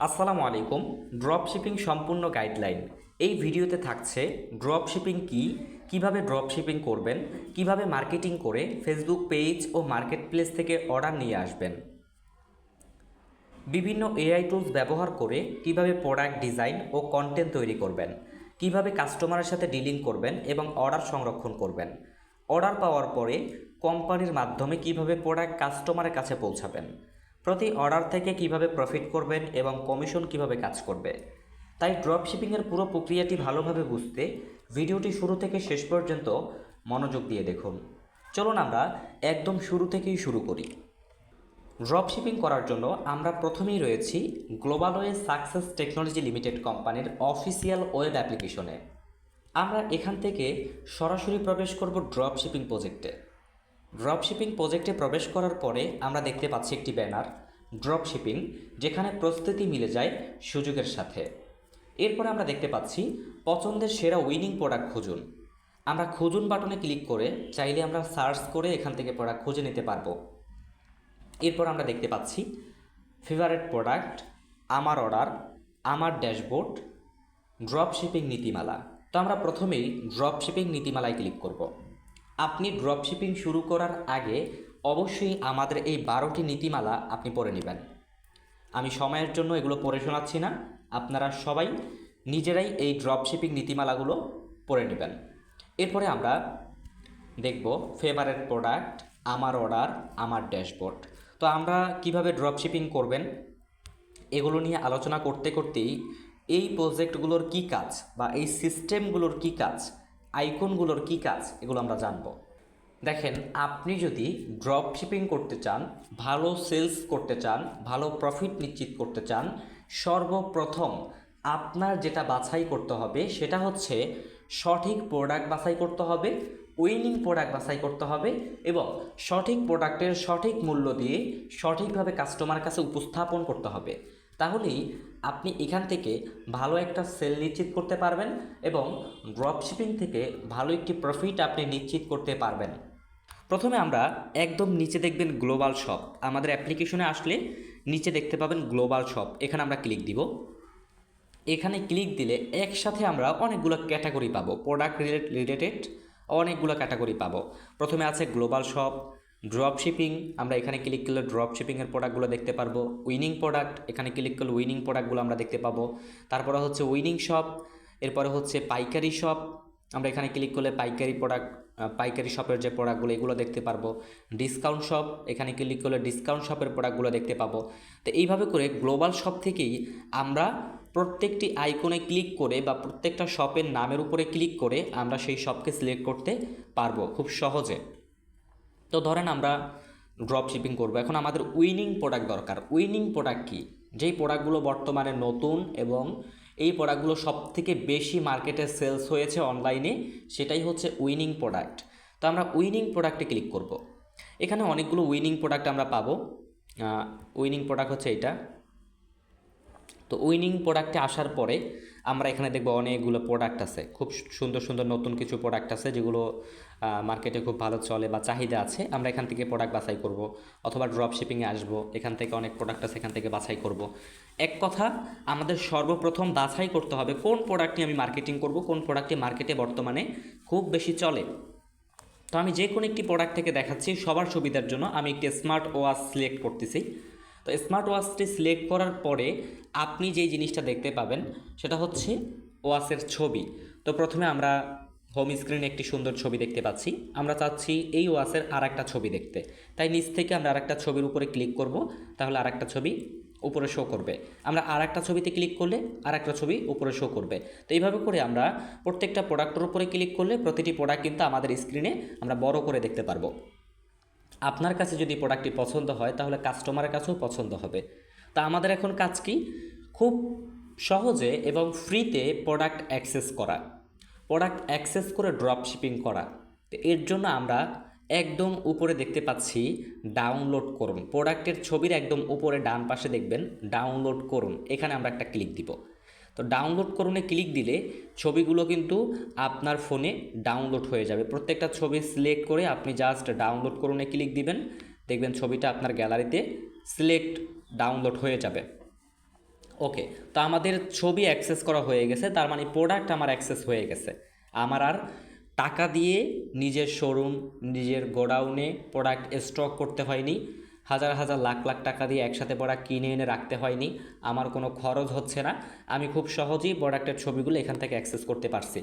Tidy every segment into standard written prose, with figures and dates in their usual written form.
আসসালামু আলাইকুম। Drop shipping সম্পূর্ণ গাইডলাইন এই ভিডিওতে থাকছে। ড্রপ শিপিং কী, কীভাবে ড্রপ শিপিং করবেন, কিভাবে মার্কেটিং করে ফেসবুক পেজ ও মার্কেট প্লেস থেকে অর্ডার নিয়ে আসবেন, বিভিন্ন এআই টুলস ব্যবহার করে কিভাবে প্রোডাক্ট ডিজাইন ও কন্টেন্ট তৈরি করবেন, কিভাবে কাস্টমারের সাথে ডিলিং করবেন এবং অর্ডার সংরক্ষণ করবেন, অর্ডার পাওয়ার পরে কোম্পানির মাধ্যমে কিভাবে প্রোডাক্ট কাস্টমারের কাছে পৌঁছাবেন, প্রতি অর্ডার থেকে কিভাবে প্রফিট করবেন এবং কমিশন কিভাবে কাজ করবে। তাই ড্রপ শিপিংয়ের পুরো প্রক্রিয়াটি ভালোভাবে বুঝতে ভিডিওটি শুরু থেকে শেষ পর্যন্ত মনোযোগ দিয়ে দেখুন। চলুন আমরা একদম শুরু থেকেই শুরু করি। ড্রপ শিপিং করার জন্য আমরা প্রথমেই রয়েছি গ্লোবালওয়ে সাকসেস টেকনোলজি লিমিটেড কোম্পানির অফিসিয়াল ওয়েব অ্যাপ্লিকেশনে। আমরা এখান থেকে সরাসরি প্রবেশ করব ড্রপ শিপিং প্রজেক্টে। ড্রপ শিপিং প্রজেক্টে প্রবেশ করার পরে আমরা দেখতে পাচ্ছি একটি ব্যানার ড্রপ শিপিং, যেখানে প্রস্তুতি মিলে যায় সুযোগের সাথে। এরপরে আমরা দেখতে পাচ্ছি পছন্দের সেরা উইনিং প্রোডাক্ট খুঁজুন। আমরা খুঁজুন বাটনে ক্লিক করে চাইলে আমরা সার্চ করে এখান থেকে প্রোডাক্ট খুঁজে নিতে পারবো। এরপর আমরা দেখতে পাচ্ছি ফেভারিট প্রোডাক্ট, আমার অর্ডার, আমার ড্যাশবোর্ড, ড্রপ শিপিং নীতিমালা। তো আমরা প্রথমেই ড্রপ শিপিং নীতিমালায় ক্লিক করব। আপনি ড্রপ শিপিং শুরু করার আগে অবশ্যই আমাদের এই 12টি নীতিমালা আপনি পড়ে নেবেন। আমি সময়ের জন্য এগুলো পড়ে শোনাচ্ছি না, আপনারা সবাই নিজেরাই এই ড্রপ শিপিং নীতিমালাগুলো পড়ে নেবেন। এরপরে আমরা দেখব ফেভারিট প্রোডাক্ট, আমার অর্ডার, আমার ড্যাশবোর্ড। তো আমরা কিভাবে ড্রপ শিপিং করবেন এগুলো নিয়ে আলোচনা করতে করতেই এই প্রজেক্টগুলোর কী কাজ বা এই সিস্টেমগুলোর কী কাজ, আইকনগুলোর কী কাজ, এগুলো আমরা জানব। দেখেন, আপনি যদি ড্রপ শিপিং করতে চান, ভালো সেলস করতে চান, ভালো প্রফিট নিশ্চিত করতে চান, সর্বপ্রথম আপনার যেটা বাছাই করতে হবে সেটা হচ্ছে সঠিক প্রোডাক্ট বাছাই করতে হবে, উইনিং প্রোডাক্ট বাছাই করতে হবে এবং সঠিক প্রোডাক্টের সঠিক মূল্য দিয়ে সঠিকভাবে কাস্টমার কাছে উপস্থাপন করতে হবে। তাহলেই আপনি এখান থেকে ভালো একটা সেল নিশ্চিত করতে পারবেন এবং ড্রপ শিপিং থেকে ভালো একটি প্রফিট আপনি নিশ্চিত করতে পারবেন। প্রথমে আমরা একদম নিচে দেখবেন গ্লোবাল শপ। আমাদের অ্যাপ্লিকেশনে আসলে নিচে দেখতে পাবেন গ্লোবাল শপ, এখানে আমরা ক্লিক দিব। এখানে ক্লিক দিলে একসাথে আমরা অনেকগুলো ক্যাটাগরি পাবো, প্রোডাক্ট রিলেটেড অনেকগুলো ক্যাটাগরি পাবো। প্রথমে আছে গ্লোবাল শপ, ড্রপ শিপিং। আমরা এখানে ক্লিক করলে ড্রপ শিপিংয়ের প্রোডাক্টগুলো দেখতে পারবো। উইনিং প্রোডাক্ট, এখানে ক্লিক করলে উইনিং প্রোডাক্টগুলো আমরা দেখতে পাবো। তারপরে হচ্ছে উইনিং শপ, এরপরে হচ্ছে পাইকারি শপ। আমরা এখানে ক্লিক করলে পাইকারি প্রোডাক্ট, পাইকারি শপের যে প্রোডাক্টগুলো এগুলো দেখতে পারবো। ডিসকাউন্ট শপ, এখানে ক্লিক করলে ডিসকাউন্ট শপের প্রোডাক্টগুলো দেখতে পাবো। তো এইভাবে করে গ্লোবাল শপ থেকেই আমরা প্রত্যেকটি আইকনে ক্লিক করে বা প্রত্যেকটা শপের নামের উপরে ক্লিক করে আমরা সেই শপকে সিলেক্ট করতে পারবো খুব সহজে। তো ধরেন আমরা ড্রপ শিপিং করবো, এখন আমাদের উইনিং প্রোডাক্ট দরকার। উইনিং প্রোডাক্ট কী? যেই প্রোডাক্টগুলো বর্তমানে নতুন এবং এই প্রোডাক্টগুলো সব থেকে বেশি মার্কেটে সেলস হয়েছে অনলাইনে, সেটাই হচ্ছে উইনিং প্রোডাক্ট। তো আমরা উইনিং প্রোডাক্টে ক্লিক করব। এখানে অনেকগুলো উইনিং প্রোডাক্ট আমরা পাবো। উইনিং প্রোডাক্ট হচ্ছে এটা। তো উইনিং প্রোডাক্টে আসার পরে আমরা এখানে দেখব অনেকগুলো প্রোডাক্ট আছে, খুব সুন্দর সুন্দর নতুন কিছু প্রোডাক্ট আছে যেগুলো মার্কেটে খুব ভালো চলে বা চাহিদা আছে। আমরা এখান থেকে প্রোডাক্ট বাছাই করব অথবা ড্রপ শিপিংয়ে আসবো, এখান থেকে অনেক প্রোডাক্ট আছে, এখান থেকে বাছাই করব। এক কথা, আমাদের সর্বপ্রথম বাছাই করতে হবে কোন প্রোডাক্টটি আমি মার্কেটিং করব, কোন প্রোডাক্টটি মার্কেটে বর্তমানে খুব বেশি চলে। তো আমি যে কোনো একটি প্রোডাক্ট থেকে দেখাচ্ছি সবার সুবিধার জন্য। আমি একটি স্মার্ট ওয়াচ সিলেক্ট করতেছি। তো স্মার্ট ওয়াচটি সিলেক্ট করার পরে আপনি যেই জিনিসটা দেখতে পাবেন সেটা হচ্ছে ওয়াচের ছবি। তো প্রথমে আমরা হোম স্ক্রিনে একটি সুন্দর ছবি দেখতে পাচ্ছি, আমরা চাচ্ছি এই ওয়াচের আর একটা ছবি দেখতে। তাই নিচ থেকে আমরা আর একটা ছবির উপরে ক্লিক করব, তাহলে আর একটা ছবি উপরে শো করবে। আমরা আর একটা ছবিতে ক্লিক করলে আর একটা ছবি উপরে শো করবে। তো এইভাবে করে আমরা প্রত্যেকটা প্রোডাক্টের উপরে ক্লিক করলে প্রতিটি প্রোডাক্ট কিন্তু আমাদের স্ক্রিনে আমরা বড় করে দেখতে পারবো। আপনার কাছে যদি প্রোডাক্টটি পছন্দ হয় তাহলে কাস্টমারের কাছেও পছন্দ হবে। তা আমাদের এখন কাজ কি? খুব সহজে এবং ফ্রিতে প্রোডাক্ট অ্যাক্সেস করা, প্রোডাক্ট অ্যাক্সেস করে ড্রপ শিপিং করা। তো এর জন্য আমরা একদম উপরে দেখতে পাচ্ছি ডাউনলোড করুন, প্রোডাক্টের ছবির একদম উপরে ডান পাশে দেখবেন ডাউনলোড করুন, এখানে আমরা একটা ক্লিক দিব। তো ডাউনলোড করুনে ক্লিক দিলে ছবিগুলো কিন্তু আপনার ফোনে ডাউনলোড হয়ে যাবে। প্রত্যেকটা ছবি সিলেক্ট করে আপনি জাস্ট ডাউনলোড করুনে ক্লিক দিবেন, দেখবেন ছবিটা আপনার গ্যালারিতে সিলেক্ট ডাউনলোড হয়ে যাবে। ওকে, তো আমাদের ছবি অ্যাক্সেস করা হয়ে গেছে, তার মানে প্রোডাক্ট আমার অ্যাক্সেস হয়ে গেছে। আমার আর টাকা দিয়ে নিজের শোরুম, নিজের গোডাউনে প্রোডাক্ট স্টক করতে হয়নি, হাজার হাজার লাখ লাখ টাকা দিয়ে একসাথে প্রোডাক্ট কিনে এনে রাখতে হয়নি, আমার কোনো খরচ হচ্ছে না। আমি খুব সহজেই প্রোডাক্টের ছবিগুলো এখান থেকে অ্যাক্সেস করতে পারছি।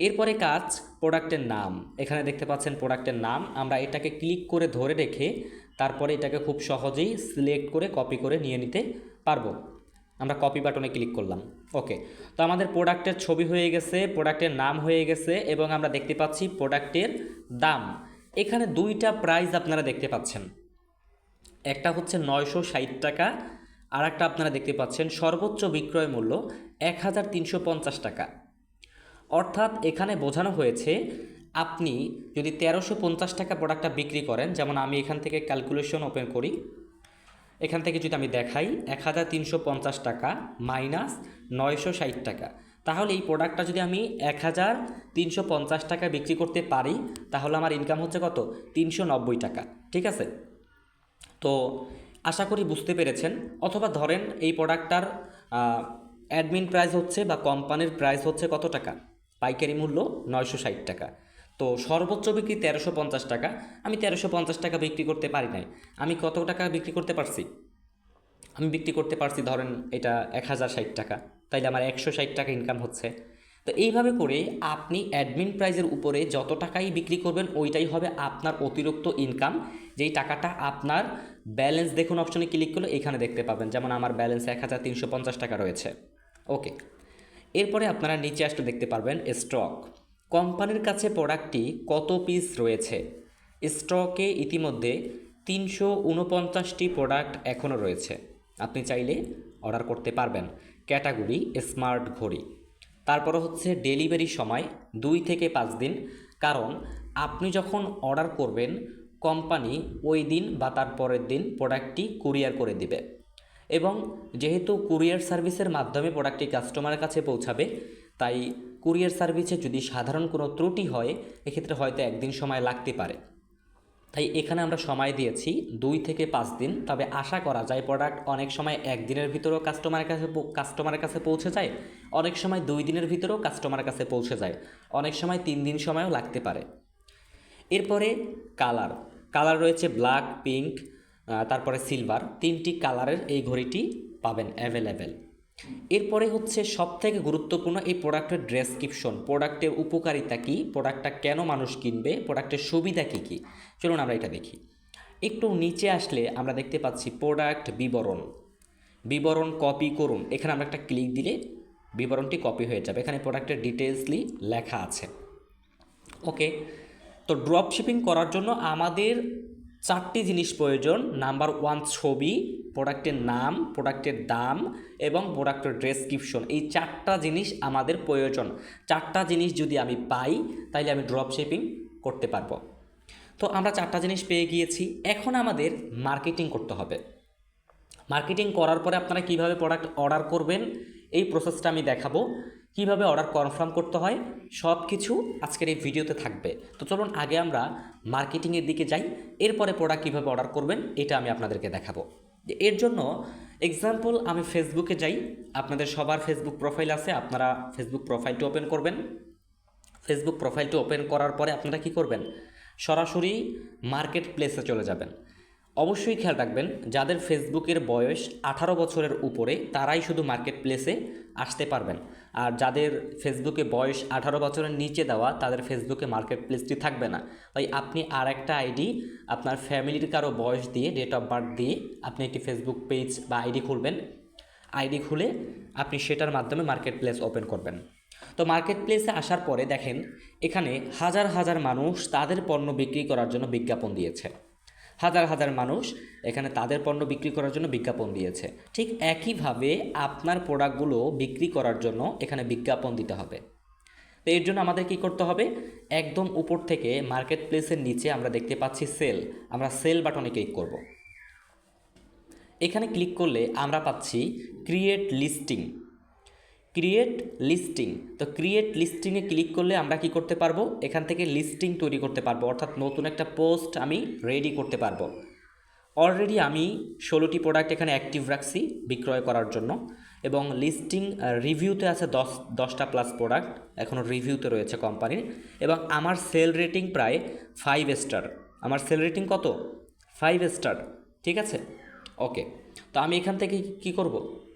এরপরে কাজ প্রোডাক্টের নাম। এখানে দেখতে পাচ্ছেন প্রোডাক্টের নাম, আমরা এটাকে ক্লিক করে ধরে রেখে তারপরে এটাকে খুব সহজেই সিলেক্ট করে কপি করে নিয়ে নিতে পারবো। আমরা কপি বাটনে ক্লিক করলাম। ওকে, তো আমাদের প্রোডাক্টের ছবি হয়ে গেছে, প্রোডাক্টের নাম হয়ে গেছে, এবং আমরা দেখতে পাচ্ছি প্রোডাক্টের দাম। এখানে দুইটা প্রাইস আপনারা দেখতে পাচ্ছেন, একটা হচ্ছে 960 টাকা, আর একটা আপনারা দেখতে পাচ্ছেন সর্বোচ্চ বিক্রয় মূল্য 1350 টাকা। অর্থাৎ এখানে বোঝানো হয়েছে আপনি যদি 1350 টাকা প্রোডাক্টটা বিক্রি করেন, যেমন আমি এখান থেকে ক্যালকুলেশন ওপেন করি, এখান থেকে যদি আমি দেখাই 1350 টাকা মাইনাস 960 টাকা, তাহলে এই প্রোডাক্টটা যদি আমি 1350 টাকা বিক্রি করতে পারি তাহলে আমার ইনকাম হচ্ছে কত? 390 টাকা। ঠিক আছে, তো আশা করি বুঝতে পেরেছেন। অথবা ধরেন এই প্রোডাক্টটার অ্যাডমিন প্রাইস হচ্ছে বা কোম্পানির প্রাইস হচ্ছে কত টাকা? পাইকারি মূল্য 960 টাকা। তো সর্বোচ্চ বিক্রি 1350 টাকা, আমি 1350 টাকা বিক্রি করতে পারি নাই, আমি কত টাকা বিক্রি করতে পারছি? আমি বিক্রি করতে পারছি ধরেন এটা 1060 টাকা, তাইলে আমার 160 টাকা ইনকাম হচ্ছে। তো এইভাবে করে আপনি অ্যাডমিন প্রাইজের উপরে যত টাকাই বিক্রি করবেন ওইটাই হবে আপনার অতিরিক্ত ইনকাম, যেই টাকাটা আপনার ব্যালেন্স দেখুন অপশনে ক্লিক করলে এখানে দেখতে পাবেন, যেমন আমার ব্যালেন্স 1350 টাকা রয়েছে। ওকে, এরপরে আপনারা নিচে আসতে দেখতে পারবেন স্টক, কোম্পানির কাছে প্রোডাক্টটি কত পিস রয়েছে। স্টকে ইতিমধ্যে 349টি প্রোডাক্ট এখনও রয়েছে, আপনি চাইলে অর্ডার করতে পারবেন। ক্যাটাগরি স্মার্ট ঘড়ি। তারপরে হচ্ছে ডেলিভারি সময় 2 থেকে 5 দিন, কারণ আপনি যখন অর্ডার করবেন কোম্পানি ওই দিন বা তার পরের দিন প্রোডাক্টটি কুরিয়ার করে দিবে, এবং যেহেতু কুরিয়ার সার্ভিসের মাধ্যমে প্রোডাক্টটি কাস্টমারের কাছে পৌঁছাবে, তাই কুরিয়ার সার্ভিসে যদি সাধারণ কোনো ত্রুটি হয় এক্ষেত্রে হয়তো একদিন সময় লাগতে পারে। তাই এখানে আমরা সময় দিয়েছি 2 থেকে 5 দিন, তবে আশা করা যায় প্রোডাক্ট অনেক সময় একদিনের ভিতরেও কাস্টমারের কাছে পৌঁছে যায়, অনেক সময় 2 দিনের ভিতরেও কাস্টমারের কাছে পৌঁছে যায়, অনেক সময় 3 দিন সময়ও লাগতে পারে। এরপরে কালার, কালার রয়েছে ব্ল্যাক, পিঙ্ক, তারপরে সিলভার, 3টি কালারের এই ঘড়িটি পাবেন অ্যাভেলেবেল। এরপরে হচ্ছে সবথেকে গুরুত্বপূর্ণ এই প্রোডাক্টের ডেসক্রিপশন, প্রোডাক্টের উপকারিতা কী, প্রোডাক্টটা কেন মানুষ কিনবে, প্রোডাক্টের সুবিধা কী কী। চলুন আমরা এটা দেখি। একটু নিচে আসলে আমরা দেখতে পাচ্ছি প্রোডাক্ট বিবরণ, বিবরণ কপি করুন, এখানে আমরা একটা ক্লিক দিলে বিবরণটি কপি হয়ে যাবে, এখানে প্রোডাক্টের ডিটেলসলি লেখা আছে। ওকে, তো ড্রপ শিপিং করার জন্য আমাদের 4টি জিনিস প্রয়োজন। নাম্বার 1 ছবি, প্রোডাক্টের নাম, প্রোডাক্টের দাম এবং প্রোডাক্টের ডেসক্রিপশন, এই 4টা জিনিস আমাদের প্রয়োজন। 4টা জিনিস যদি আমি পাই তাহলে আমি ড্রপ শিপিং করতে পারবো। তো আমরা 4টা জিনিস পেয়ে গিয়েছি, এখন আমাদের মার্কেটিং করতে হবে। মার্কেটিং করার পরে আপনারা কিভাবে প্রোডাক্ট অর্ডার করবেন এই প্রসেসটা আমি দেখাবো, কিভাবে অর্ডার কনফার্ম করতে হয় সব কিছু আজকের এই ভিডিওতে থাকবে। তো চলুন আগে আমরা মার্কেটিংয়ের দিকে যাই, এরপরে প্রোডাক্ট কীভাবে অর্ডার করবেন এটা আমি আপনাদেরকে দেখাবো। এর জন্য এক্সাম্পল আমি ফেসবুকে যাই, আপনাদের সবার ফেসবুক প্রোফাইল আছে, আপনারা ফেসবুক প্রোফাইলটি ওপেন করবেন। ফেসবুক প্রোফাইলটি ওপেন করার পরে আপনারা কি করবেন? সরাসরি মার্কেট প্লেসে চলে যাবেন। অবশ্যই খেয়াল রাখবেন যাদের ফেসবুকের বয়স 18 বছরের উপরে তারাই শুধু মার্কেট প্লেসে আসতে পারবেন, আর যাদের ফেসবুকে বয়স 18 বছরের নিচে দেওয়া তাদের ফেসবুকে মার্কেট প্লেসটি থাকবে না। তাই আপনি আর একটা আইডি আপনার ফ্যামিলির কারো বয়স দিয়ে, ডেট অফ বার্থ দিয়ে আপনি একটি ফেসবুক পেজ বা আইডি খুলবেন। আইডি খুলে আপনি সেটার মাধ্যমে মার্কেট প্লেস ওপেন করবেন। তো মার্কেট প্লেসে আসার পরে দেখেন এখানে হাজার হাজার মানুষ তাদের পণ্য বিক্রি করার জন্য বিজ্ঞাপন দিয়েছে, হাজার হাজার মানুষ এখানে তাদের পণ্য বিক্রি করার জন্য বিজ্ঞাপন দিয়েছে। ঠিক একইভাবে আপনার প্রোডাক্টগুলো বিক্রি করার জন্য এখানে বিজ্ঞাপন দিতে হবে। তো এর জন্য আমাদের কি করতে হবে? একদম উপর থেকে মার্কেট প্লেসের নিচে আমরা দেখতে পাচ্ছি সেল, আমরা সেল বাটনে ক্লিক করব। এখানে ক্লিক করলে আমরা পাচ্ছি ক্রিয়েট লিস্টিং, ক্রিয়েট লিস্টিং। তো ক্রিয়েট লিস্টিংয়ে ক্লিক করলে আমরা কি করতে পারবো? এখান থেকে লিস্টিং তৈরি করতে পারবো, অর্থাৎ নতুন একটা পোস্ট আমি রেডি করতে পারবো। অলরেডি আমি 16টি প্রোডাক্ট এখানে অ্যাক্টিভ রাখছি বিক্রয় করার জন্য, এবং লিস্টিং রিভিউতে আছে 10টা প্লাস প্রোডাক্ট এখনও রিভিউতে রয়েছে কোম্পানির, এবং আমার সেল রেটিং প্রায় 5 স্টার। আমার সেল রেটিং কত? 5 স্টার। ঠিক আছে, ওকে। তো আমি এখান থেকে কি করব?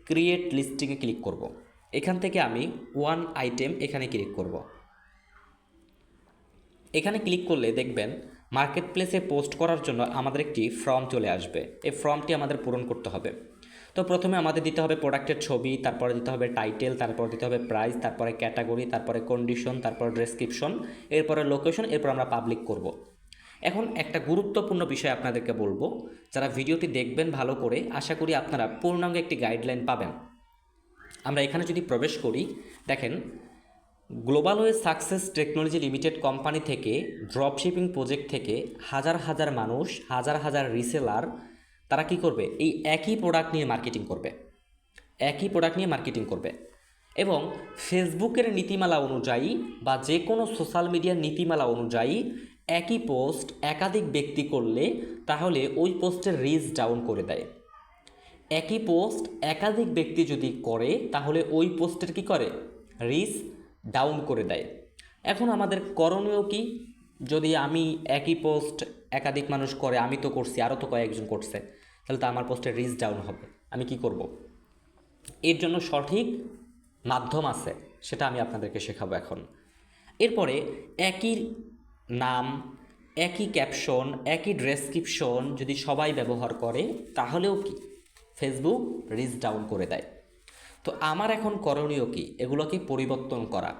ক্রিয়েট লিস্টিংয়ে ক্লিক করব। এখান থেকে আমি ওয়ান আইটেম এখানে ক্লিক করব। এখানে ক্লিক করলে দেখবেন মার্কেট প্লেসে পোস্ট করার জন্য আমাদের একটি ফর্ম চলে আসবে। এই ফর্মটি আমাদের পূরণ করতে হবে। তো প্রথমে আমাদের দিতে হবে প্রোডাক্টের ছবি, তারপরে দিতে হবে টাইটেল, তারপর দিতে হবে প্রাইস, তারপরে ক্যাটাগরি, তারপরে কন্ডিশন, তারপর ডেসক্রিপশন, এরপরে লোকেশন, এরপর আমরা পাবলিক করব। এখন একটা গুরুত্বপূর্ণ বিষয় আপনাদেরকে বলবো, যারা ভিডিওটি দেখবেন ভালো করে, আশা করি আপনারা পূর্ণাঙ্গ একটি গাইডলাইন পাবেন। আমরা এখানে যদি প্রবেশ করি, দেখেন global way success technology limited company থেকে, ড্রপশিপিং প্রজেক্ট থেকে হাজার হাজার মানুষ, হাজার হাজার রিসেলার, তারা কি করবে? এই একই প্রোডাক্ট নিয়ে মার্কেটিং করবে, একই প্রোডাক্ট নিয়ে মার্কেটিং করবে। এবং ফেসবুকের নীতিমালা অনুযায়ী বা যে কোনো সোশ্যাল মিডিয়ার নীতিমালা অনুযায়ী একই পোস্ট একাধিক ব্যক্তি করলে তাহলে ওই পোস্টের রিচ ডাউন করে দেয়। একই পোস্ট একাধিক ব্যক্তি যদি করে তাহলে ওই পোস্টের কি করে? রিচ ডাউন করে দেয়। এখন আমাদের করণীয় কি? যদি আমি একই পোস্ট একাধিক মানুষ করে, আমি তো করছি, আরও তো কয়েকজন করছে, তাহলে তো আমার পোস্টের রিচ ডাউন হবে। আমি কি করব? এর জন্য সঠিক মাধ্যম আছে, সেটা আমি আপনাদেরকে শেখাবো এখন। এরপরে একই নাম, একই ক্যাপশন, একই ডেসক্রিপশন যদি সবাই ব্যবহার করে তাহলেও কি ফেসবুক রিচ ডাউন করে দেয়। তো আমার এখন করণীয় কি? এগুলোকে পরিবর্তন করা,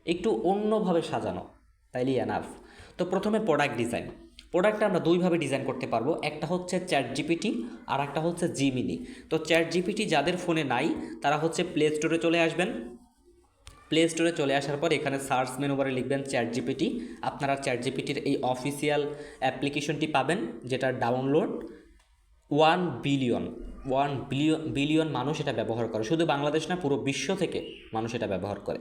একটু অন্যভাবে সাজানো, তাইলেই এনাফ। তো প্রথমে প্রোডাক্ট ডিজাইন। প্রোডাক্টটা আমরা দুইভাবে ডিজাইন করতে পারবো, একটা হচ্ছে চ্যাট জিপিটি আর একটা হচ্ছে জিমিনি। তো চ্যাট জিপিটি যাদের ফোনে নাই তারা হচ্ছে প্লে স্টোরে চলে আসবেন। প্লে স্টোরে চলে আসার পর এখানে সার্চ মেনু বারে লিখবেন চ্যাট জিপিটি। আপনারা চ্যাট জিপিটির এই অফিসিয়াল অ্যাপ্লিকেশনটি পাবেন, যেটা ডাউনলোড 1 বিলিয়ন মানুষ এটা ব্যবহার করে। শুধু বাংলাদেশ না, পুরো বিশ্ব থেকে মানুষ এটা ব্যবহার করে।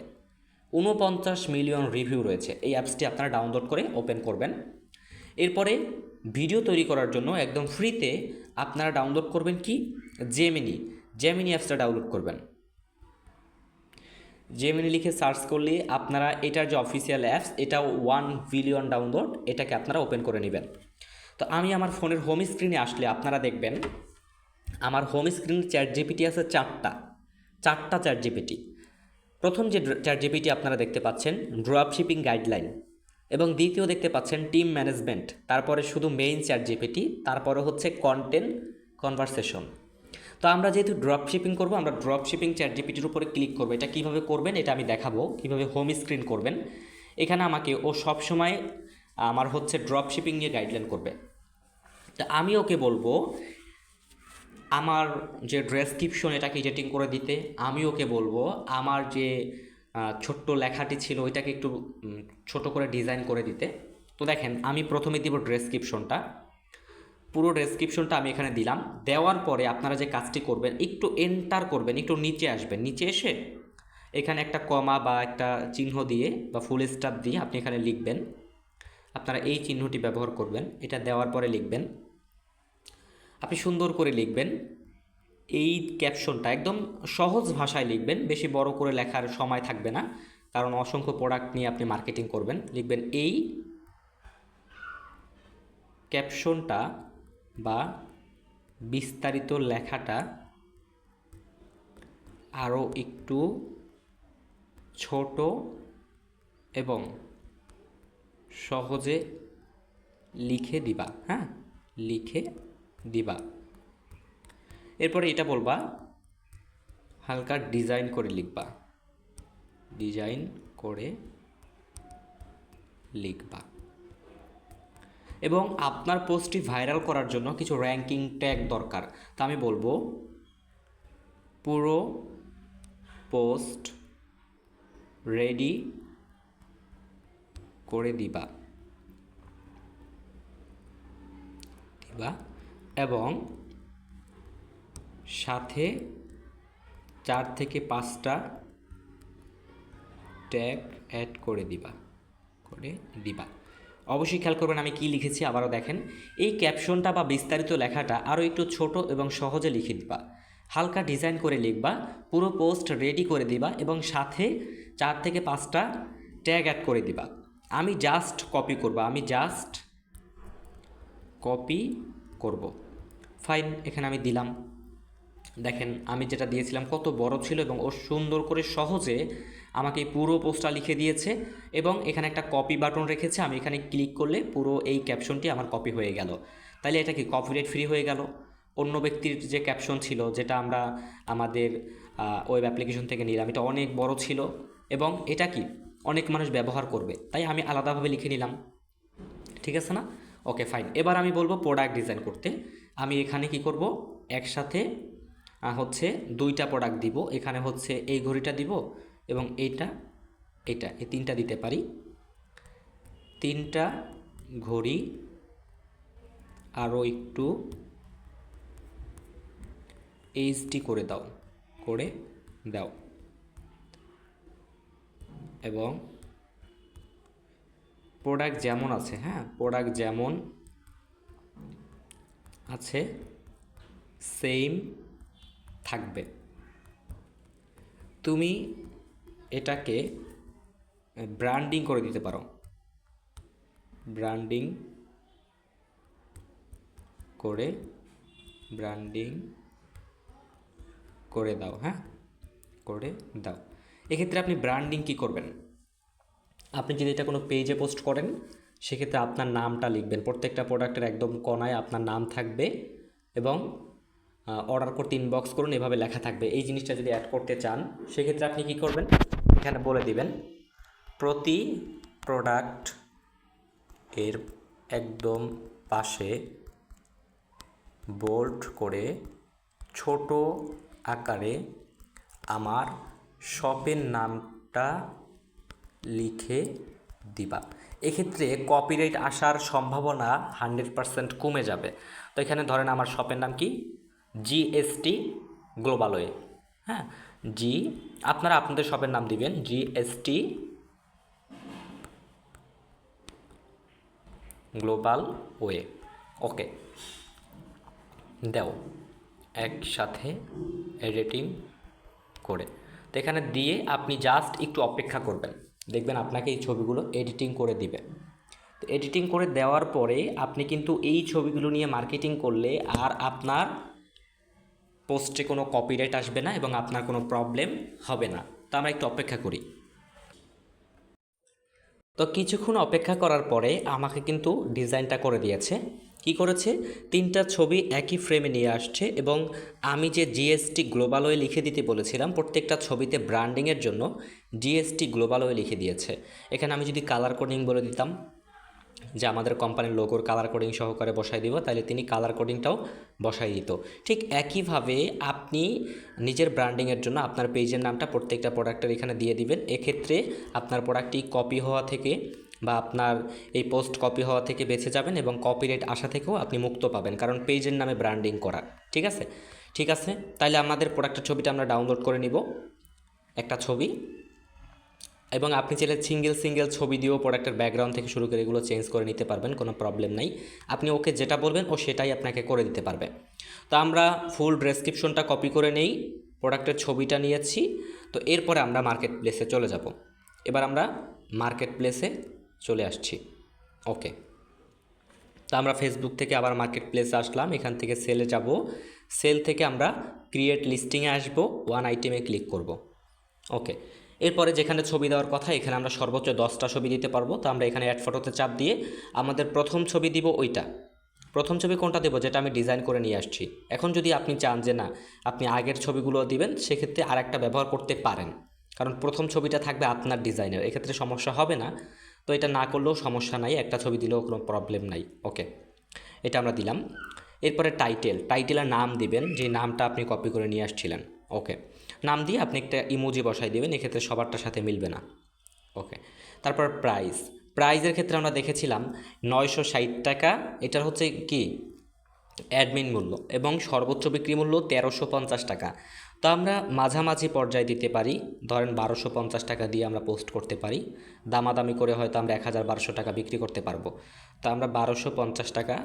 49 মিলিয়ন রিভিউ রয়েছে। এই অ্যাপসটি আপনারা ডাউনলোড করে ওপেন করবেন। এরপরে ভিডিও তৈরি করার জন্য একদম ফ্রিতে আপনারা ডাউনলোড করবেন কি? জেমিনি অ্যাপসটা ডাউনলোড করবেন। জেমিনি লিখে সার্চ করলে আপনারা এটার যে অফিসিয়াল অ্যাপস, এটাও 1 বিলিয়ন ডাউনলোড, এটাকে আপনারা ওপেন করে নেবেন। তো আমি আমার ফোনের হোম স্ক্রিনে আসলে আপনারা দেখবেন আমার হোম স্ক্রিনে চ্যাট জিপিটি আছে চারটা চ্যাট জিপিটি। প্রথম যে চ্যাট জিপিটি আপনারা দেখতে পাচ্ছেন ড্রপশিপিং গাইডলাইন, এবং দ্বিতীয় দেখতে পাচ্ছেন টিম ম্যানেজমেন্ট, তারপরে শুধু মেইন চ্যাট জিপিটি, তারপরে হচ্ছে কন্টেন্ট কনভারসেশন। তো আমরা যেহেতু ড্রপশিপিং করব, আমরা ড্রপশিপিং চ্যাট জিপিটির উপরে ক্লিক করবো। এটা কীভাবে করবেন এটা আমি দেখাবো, কীভাবে হোম স্ক্রিন করবেন। এখানে আমাকে ও সবসময় আমার হচ্ছে ড্রপশিপিং নিয়ে গাইডলাইন করবে। তা আমি ওকে বলবো আমার যে ডেসক্রিপশন এটাকে এডিটিং করে দিতে, আমি ওকে বলবো আমার যে ছোট্ট লেখাটি ছিল ওইটাকে একটু ছোট করে ডিজাইন করে দিতে। তো দেখেন আমি প্রথমে দিব ডেসক্রিপশনটা, পুরো ডেসক্রিপশনটা আমি এখানে দিলাম। দেওয়ার পরে আপনারা যে কাজটি করবেন, একটু এন্টার করবেন, একটু নিচে আসবেন, নিচে এসে এখানে একটা কমা বা একটা চিহ্ন দিয়ে বা ফুল স্টপ দিয়ে আপনি এখানে লিখবেন। আপনারা এই চিহ্নটি ব্যবহার করবেন। এটা দেওয়ার পরে লিখবেন, আপনি সুন্দর করে লিখবেন এই ক্যাপশনটা, একদম সহজ ভাষায় লিখবেন, বেশি বড় করে লেখার সময় থাকবে না, কারণ অসংখ্য প্রোডাক্ট নিয়ে আপনি মার্কেটিং করবেন। লিখবেন এই ক্যাপশনটা বা বিস্তারিত লেখাটা আরও একটু ছোট এবং সহজে লিখে দিবা। হ্যাঁ, লিখে দিবা। এরপরে এটা বলবা হালকা ডিজাইন করে লিখবা, ডিজাইন করে লিখবা। এবং আপনার পোস্টটি ভাইরাল করার জন্য কিছু র্যাঙ্কিং ট্যাগ দরকার। তা আমি বলবো পুরো পোস্ট রেডি করে দিবা এবং সাথে 4 থেকে 5টা ট্যাগ অ্যাড করে দিবা। অবশ্যই খেয়াল করবেন আমি কি লিখেছি, আবারও দেখেন। এই ক্যাপশনটা বা বিস্তারিত লেখাটা আরও একটু ছোট এবং সহজে লিখে দিবা, হালকা ডিজাইন করে লিখবা, পুরো পোস্ট রেডি করে দিবা এবং সাথে 4 থেকে 5টা ট্যাগ অ্যাড করে দিবা। আমি জাস্ট কপি করব, ফাইন, এখানে আমি দিলাম। দেখেন আমি যেটা দিয়েছিলাম কত বড় ছিল এবং ও সুন্দর করে সহজে আমাকে এই পুরো পোস্টটা লিখে দিয়েছে এবং এখানে একটা কপি বাটন রেখেছে, আমি এখানে ক্লিক করলে পুরো এই ক্যাপশনটি আমার কপি হয়ে গেল। তাইলে এটা কি কপিরাইট ফ্রি হয়ে গেল। অন্য ব্যক্তির যে ক্যাপশন ছিল যেটা আমরা আমাদের ওয়েব অ্যাপ্লিকেশন থেকে নিলাম, এটা অনেক বড় ছিল এবং এটা কি অনেক মানুষ ব্যবহার করবে, তাই আমি আলাদাভাবে লিখে নিলাম। ঠিক আছে না? Okay fine. এবার আমি বলবো প্রোডাক্ট ডিজাইন করতে। আমি এখানে কি করব, একসাথে হচ্ছে 2টা প্রোডাক্ট দিব। এখানে হচ্ছে এই ঘড়িটা দিব এবং এটা এই 3টা দিতে পারি। 3টা ঘড়ি আরও একটু এইচডি করে দাও এবং প্রোডাক্ট যেমন আছে, হ্যাঁ প্রোডাক্ট যেমন আছে সেম থাকবে। তুমি এটাকে ব্র্যান্ডিং করে দিতে পারো, ব্র্যান্ডিং করে দাও, হ্যাঁ করে দাও। এক্ষেত্রে আপনি ব্র্যান্ডিং কি করবেন, আপনি যদি এটা কোনো পেজে পোস্ট করেন সেক্ষেত্রে আপনার নামটা লিখবেন, প্রত্যেকটা প্রোডাক্টের একদম কোনায় আপনার নাম থাকবে এবং অর্ডার করতে ইনবক্স করুন এভাবে লেখা থাকবে। এই জিনিসটা যদি অ্যাড করতে চান সেক্ষেত্রে আপনি কি করবেন, এখানে বলে দিবেন প্রতি প্রোডাক্ট এর একদম পাশে বোল্ড করে ছোট আকারে আমার শপের নামটা লিখে দিবা। এক্ষেত্রে কপিরাইট আসার সম্ভাবনা 100% কমে যাবে। তো এখানে ধরেন আমার শপের নাম কি, জিএসটি গ্লোবাল ওয়ে, হ্যাঁ আপনারা আপনাদের শপের নাম দিবেন জিএসটি গ্লোবাল ওয়ে। ওকে দাও একসাথে এডিটিং করে। তো এখানে দিয়ে আপনি জাস্ট একটু অপেক্ষা করবেন, দেখবেন আপনাকে এই ছবিগুলো এডিটিং করে দিবে। তো এডিটিং করে দেওয়ার পরে আপনি কিন্তু এই ছবিগুলো নিয়ে মার্কেটিং করলে আর আপনার পোস্টে কোনো কপিরাইট আসবে না এবং আপনার কোনো প্রবলেম হবে না। তো আমরা একটু অপেক্ষা করি। তো কিছুক্ষণ অপেক্ষা করার পরে আমাকে কিন্তু ডিজাইনটা করে দিয়েছে। কি করেছে, 3টা ছবি একই ফ্রেমে নিয়ে আসছে এবং আমি যে জিএসটি গ্লোবাল ওয়ে লিখে দিতে বলেছিলাম প্রত্যেকটা ছবিতে ব্র্যান্ডিংয়ের জন্য জিএসটি গ্লোবাল ওয়ে লিখে দিয়েছে। এখানে আমি যদি কালার কোডিং বলে দিতাম যে আমাদের কোম্পানির লোগোর কালার কোডিং সহকারে বসাই দিব, তাহলে তিনি কালার কোডিংটাও বসাই দিত। ঠিক একইভাবে আপনি নিজের ব্র্যান্ডিংয়ের জন্য আপনার পেজের নামটা প্রত্যেকটা প্রোডাক্টের এখানে দিয়ে দিবেন। এক্ষেত্রে আপনার প্রোডাক্টটি কপি হওয়া থেকে বা আপনার এই পোস্ট কপি হওয়া থেকে বেঁচে যাবেন এবং কপিরাইট আসা থেকেও আপনি মুক্ত পাবেন, কারণ পেজের নামে ব্র্যান্ডিং করা। ঠিক আছে, তাহলে আমাদের প্রোডাক্টের ছবিটা আমরা ডাউনলোড করে নিব, একটা ছবি। এবং আপনি চাইলে সিঙ্গেল ছবি দিয়েও প্রোডাক্টের ব্যাকগ্রাউন্ড থেকে শুরু করে এগুলো চেঞ্জ করে নিতে পারবেন, কোনো প্রবলেম নাই। আপনি ওকে যেটা বলবেন ও সেটাই আপনাকে করে দিতে পারবে। তো আমরা ফুল ডেসক্রিপশনটা কপি করে নেই, প্রোডাক্টের ছবিটা নিয়েছি। তো এরপরে আমরা মার্কেট প্লেসে চলে যাব। এবার আমরা মার্কেট প্লেসে চলে আসছি। ওকে, তো আমরা ফেসবুক থেকে আবার মার্কেট প্লেসে আসলাম, এখান থেকে সেলে যাব। সেল থেকে আমরা ক্রিয়েট লিস্টিংয়ে আসব, 1 আইটেমে ক্লিক করব। ওকে, এরপরে যেখানে ছবি দেওয়ার কথা এখানে আমরা সর্বোচ্চ 10টা ছবি দিতে পারবো। তো আমরা এখানে অ্যাড ফটোতে চাপ দিয়ে আমাদের প্রথম ছবি দিব ওইটা। প্রথম ছবি কোনটা দেবো, যেটা আমি ডিজাইন করে নিয়ে আসছি। এখন যদি আপনি চান যে না আপনি আগের ছবিগুলো দিবেন সেক্ষেত্রে আরেকটা ব্যবহার করতে পারেন, কারণ প্রথম ছবিটা থাকবে আপনার ডিজাইনের, এক্ষেত্রে সমস্যা হবে না। তো এটা না করলেও সমস্যা নাই, একটা ছবি দিলেও কোনো প্রবলেম নাই। ওকে, এটা আমরা দিলাম। এরপরে টাইটেলের নাম দিবেন, যে নামটা আপনি কপি করে নিয়ে আসছিলেন। ওকে, নাম দিয়ে আপনি একটা ইমোজি বসাই দেবেন, এক্ষেত্রে সবারটার সাথে মিলবে না। ওকে, তারপর প্রাইজের ক্ষেত্রে আমরা দেখেছিলাম 960 টাকা, এটার হচ্ছে কি অ্যাডমিন মূল্য, এবং সর্বোচ্চ বিক্রি মূল্য 1350 টাকা। তো আমরা মাঝামাঝি পর্যায়ে দিতে পারি, ধরেন 1250 টাকা দিয়ে আমরা পোস্ট করতে পারি, দামাদামি করে হয়তো আমরা 1200 টাকা বিক্রি করতে পারবো। তো আমরা 1250 টাকা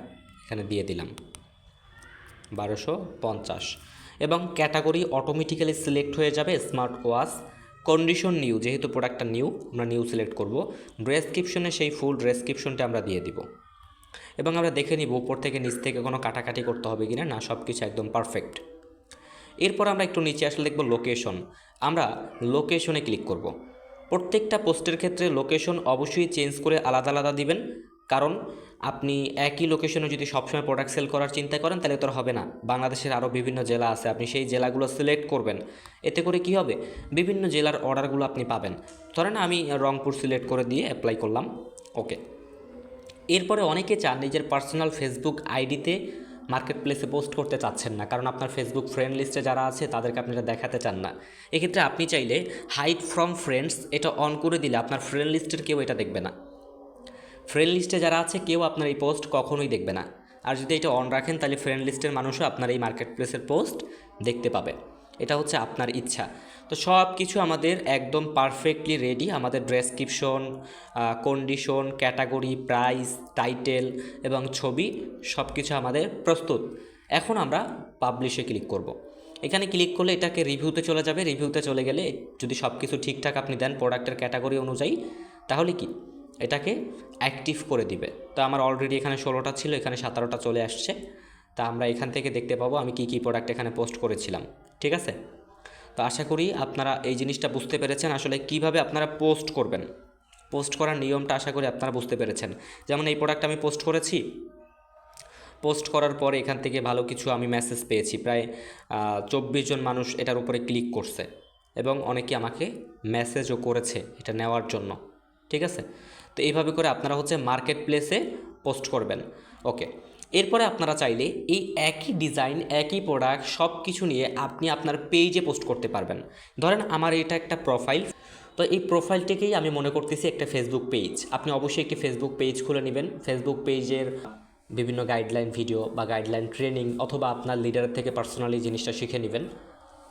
এখানে দিয়ে দিলাম, 1250। এবং ক্যাটাগরি অটোমেটিক্যালি সিলেক্ট হয়ে যাবে স্মার্ট ওয়াচ। কন্ডিশন নিউ, যেহেতু প্রোডাক্টটা নিউ আমরা নিউ সিলেক্ট করব। ডেসক্রিপশনে সেই ফুল ডেসক্রিপশনটা আমরা দিয়ে দিব এবং আমরা দেখে নিব উপর থেকে নিচ থেকে কোনো কাটাকাটি করতে হবে কিনা, না সব কিছু একদম পারফেক্ট। এরপর আমরা একটু নিচে আসলে দেখব লোকেশন। আমরা লোকেশনে ক্লিক করব। প্রত্যেকটা পোস্টের ক্ষেত্রে লোকেশন অবশ্যই চেঞ্জ করে আলাদা আলাদা দিবেন, কারণ আপনি একই লোকেশনে যদি সবসময় প্রোডাক্ট সেল করার চিন্তা করেন তাহলে তো হবে না। বাংলাদেশের আরও বিভিন্ন জেলা আছে, আপনি সেই জেলাগুলো সিলেক্ট করবেন। এতে করে কি হবে, বিভিন্ন জেলার অর্ডারগুলো আপনি পাবেন। ধরেন আমি রংপুর সিলেক্ট করে দিয়ে অ্যাপ্লাই করলাম, ওকে। এরপরে অনেকে চান নিজের পার্সোনাল ফেসবুক আইডিতে মার্কেট প্লেসে পোস্ট করতে চাচ্ছেন না, কারণ আপনার ফেসবুক ফ্রেন্ড লিস্টে যারা আছে তাদেরকে আপনি এটা দেখাতে চান না। এক্ষেত্রে আপনি চাইলে হাইড ফ্রম ফ্রেন্ডস এটা অন করে দিলে আপনার ফ্রেন্ড লিস্টের কেউ এটা দেখবে না। ফ্রেন্ড লিস্টে যারা আছে কেউ আপনার এই পোস্ট কখনোই দেখবে না। আর যদি এটা অন রাখেন তাহলে ফ্রেন্ড লিস্টের মানুষও আপনার এই মার্কেট প্লেসের পোস্ট দেখতে পাবে। এটা হচ্ছে আপনার ইচ্ছা। তো সব কিছু আমাদের একদম পারফেক্টলি রেডি। আমাদের description, condition, category, price, title এবং ছবি সব কিছু আমাদের প্রস্তুত। এখন আমরা পাবলিশে ক্লিক করব। এখানে ক্লিক করলে এটাকে রিভিউতে চলে যাবে। রিভিউতে চলে গেলে যদি সব কিছু ঠিকঠাক আপনি দেন প্রোডাক্টের ক্যাটাগরি অনুযায়ী, তাহলে কি এটাকে অ্যাক্টিভ করে দিবে। তো আমার অলরেডি এখানে 16টা ছিল, এখানে 17টা চলে আসছে। তা আমরা এখান থেকে দেখতে পাবো আমি কী প্রোডাক্ট এখানে পোস্ট করেছিলাম। ঠিক আছে, তো আশা করি আপনারা এই জিনিসটা বুঝতে পেরেছেন আসলে কিভাবে আপনারা পোস্ট করবেন। পোস্ট করার নিয়মটা আশা করি আপনারা বুঝতে পেরেছেন। যেমন এই প্রোডাক্ট আমি পোস্ট করেছি, পোস্ট করার পরে এখান থেকে ভালো কিছু আমি মেসেজ পেয়েছি, প্রায় 24 জন মানুষ এটার উপরে ক্লিক করছে এবং অনেকে আমাকে মেসেজও করেছে এটা নেওয়ার জন্য। ঠিক আছে, তো এইভাবে করে আপনারা হচ্ছে মার্কেট প্লেসে পোস্ট করবেন, ওকে। এরপরে আপনারা চাইলে এই একই ডিজাইন, একই প্রোডাক্ট সব কিছু নিয়ে আপনি আপনার পেজে পোস্ট করতে পারবেন। ধরেন আমার এটা একটা প্রোফাইল, তো এই প্রোফাইলটিকেই আমি মনে করতেছি একটা ফেসবুক পেজ। আপনি অবশ্যই একটি ফেসবুক পেজ খুলে নেবেন। ফেসবুক পেজের বিভিন্ন গাইডলাইন ভিডিও বা গাইডলাইন ট্রেনিং, অথবা আপনার লিডারের থেকে পার্সোনালি জিনিসটা শিখে নেবেন,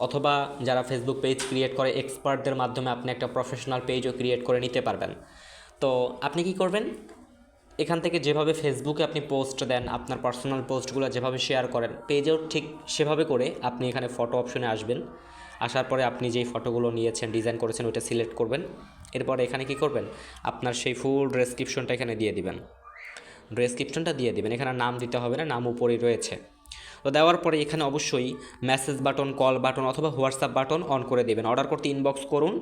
অথবা যারা ফেসবুক পেজ ক্রিয়েট করে এক্সপার্টদের মাধ্যমে আপনি একটা প্রফেশনাল পেজও ক্রিয়েট করে নিতে পারবেন। তো আপনি কি করবেন, এখান থেকে যেভাবে ফেসবুকে আপনি পোস্ট দেন, আপনার পার্সোনাল পোস্টগুলো যেভাবে শেয়ার করেন পেজেও ঠিক সেভাবে করে আপনি এখানে ফটো অপশনে আসবেন। আসার পরে আপনি যেই ফটোগুলো নিয়েছেন, ডিজাইন করেছেন, ওইটা সিলেক্ট করবেন। এরপরে এখানে কি করবেন, আপনার সেই ফুল ডেসক্রিপশনটা এখানে দিয়ে দিবেন। ডেসক্রিপশনটা দিয়ে দিবেন, এখানে নাম দিতে হবে না, নাম উপরেই রয়েছে। তো দেওয়ার পরে এখানে অবশ্যই মেসেজ বাটন, কল বাটন অথবা হোয়াটসঅ্যাপ বাটন অন করে দেবেন। অর্ডার করতে ইনবক্স করুন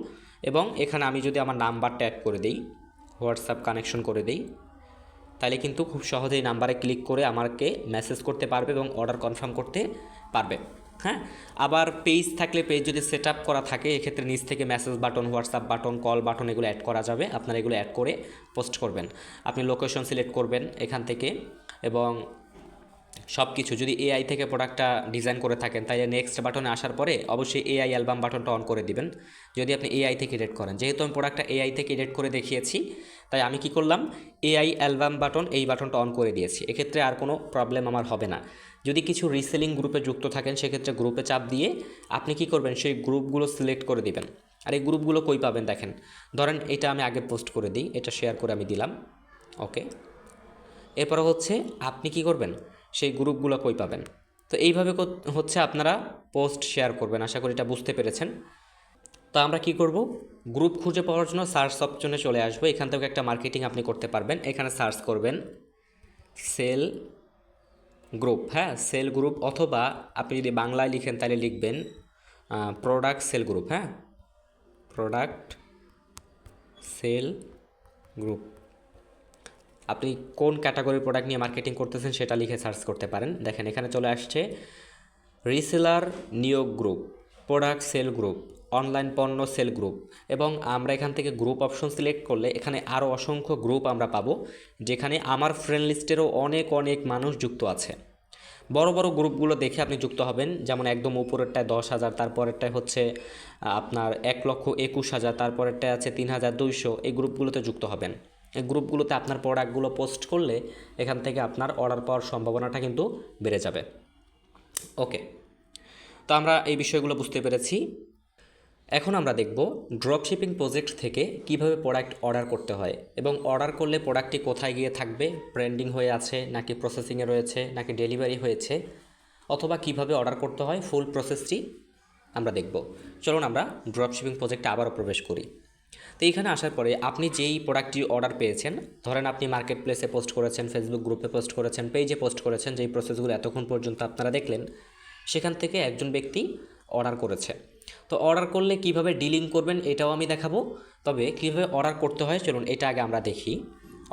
এবং এখানে আমি যদি আমার নাম্বারটা অ্যাড করে দিই, হোয়াটসঅ্যাপ কানেকশন করে দিই, তাহলে কিন্তু খুব সহজেই নাম্বারে ক্লিক করে আমাকে মেসেজ করতে পারবে এবং অর্ডার কনফার্ম করতে পারবে। হ্যাঁ, আবার পেজ থাকলে পেজ যদি সেট আপ করা থাকে এক্ষেত্রে নিচ থেকে message button, WhatsApp button, call button এগুলো অ্যাড করা যাবে। আপনারা এগুলো অ্যাড করে পোস্ট করবেন। আপনি লোকেশন সিলেক্ট করবেন এখান থেকে এবং সব কিছু যদি এআই থেকে প্রোডাক্টটা ডিজাইন করে থাকেন তাহলে নেক্সট বাটনে আসার পরে অবশ্যই এআই অ্যালবাম বাটনটা অন করে দিবেন যদি আপনি এআই থেকে এডিট করেন। যেহেতু আমি প্রোডাক্টটা এআই থেকে এডিট করে দেখিয়েছি তাই আমি কি করলাম, এআই অ্যালবাম বাটন এই বাটনটা অন করে দিয়েছি। এক্ষেত্রে আর কোনো প্রবলেম আমার হবে না। যদি কিছু রিসেলিং গ্রুপে যুক্ত থাকেন সেক্ষেত্রে গ্রুপে চাপ দিয়ে আপনি কি করবেন, সেই গ্রুপগুলো সিলেক্ট করে দিবেন। আর এই গ্রুপগুলো কই পাবেন দেখেন, ধরেন এটা আমি আগে পোস্ট করে দিই, এটা শেয়ার করে আমি দিলাম, ওকে। এরপর হচ্ছে আপনি কি করবেন, সেই গ্রুপগুলো কই পাবেন। তো এইভাবে হচ্ছে আপনারা পোস্ট শেয়ার করবেন। আশা করি এটা বুঝতে পেরেছেন। তো আমরা কি করব, গ্রুপ খুঁজে পাওয়ার জন্য সার্চ অপশনে চলে আসবো। এখান থেকে একটা মার্কেটিং আপনি করতে পারবেন। এখানে সার্চ করবেন সেল গ্রুপ, হ্যাঁ সেল গ্রুপ, অথবা আপনি যদি বাংলায় লিখেন তাহলে লিখবেন প্রোডাক্ট সেল গ্রুপ, হ্যাঁ প্রোডাক্ট সেল গ্রুপ। আপনি কোন ক্যাটাগরির প্রোডাক্ট নিয়ে মার্কেটিং করতেছেন সেটা লিখে সার্চ করতে পারেন। দেখেন এখানে চলে আসছে রিসেলার নিয়োগ group, product sale group, online পণ্য সেল গ্রুপ। এবং আমরা এখান থেকে গ্রুপ অপশন সিলেক্ট করলে এখানে আরও অসংখ্য গ্রুপ আমরা পাবো, যেখানে আমার ফ্রেন্ড লিস্টেরও অনেক অনেক মানুষ যুক্ত আছে। বড় বড় গ্রুপগুলো দেখে আপনি যুক্ত হবেন, যেমন একদম উপরেরটায় 10,000, তারপরেরটায় হচ্ছে আপনার 1,21,000, তারপরেরটায় আছে 3,200। এই গ্রুপগুলোতে যুক্ত হবেন। এই গ্রুপগুলোতে আপনার প্রোডাক্টগুলো পোস্ট করলে এখান থেকে আপনার অর্ডার পাওয়ার সম্ভাবনাটা কিন্তু বেড়ে যাবে, ওকে। তো আমরা এই বিষয়গুলো বুঝতে পেরেছি। এখন আমরা দেখব ড্রপশিপিং প্রজেক্ট থেকে কিভাবে প্রোডাক্ট অর্ডার করতে হয় এবং অর্ডার করলে প্রোডাক্টটি কোথায় গিয়ে থাকবে, ট্রেন্ডিং হয়ে আছে নাকি প্রসেসিংয়ে রয়েছে নাকি ডেলিভারি হয়েছে, অথবা কিভাবে অর্ডার করতে হয়, ফুল প্রসেসটি আমরা দেখব। চলুন আমরা ড্রপশিপিং প্রজেক্টে আবারও প্রবেশ করি। তো এইখানে আসার পরে আপনি যেই প্রোডাক্টটি অর্ডার পেয়েছেন, ধরেন আপনি মার্কেট প্লেসে পোস্ট করেছেন, ফেসবুক গ্রুপে পোস্ট করেছেন, পেজে পোস্ট করেছেন, যেই প্রসেসগুলো এতক্ষণ পর্যন্ত আপনারা দেখলেন, সেখান থেকে একজন ব্যক্তি অর্ডার করেছে। তো অর্ডার করলে কিভাবে ডিলিং করবেন এটাও আমি দেখাবো, তবে কীভাবে অর্ডার করতে হয় চলুন এটা আগে আমরা দেখি।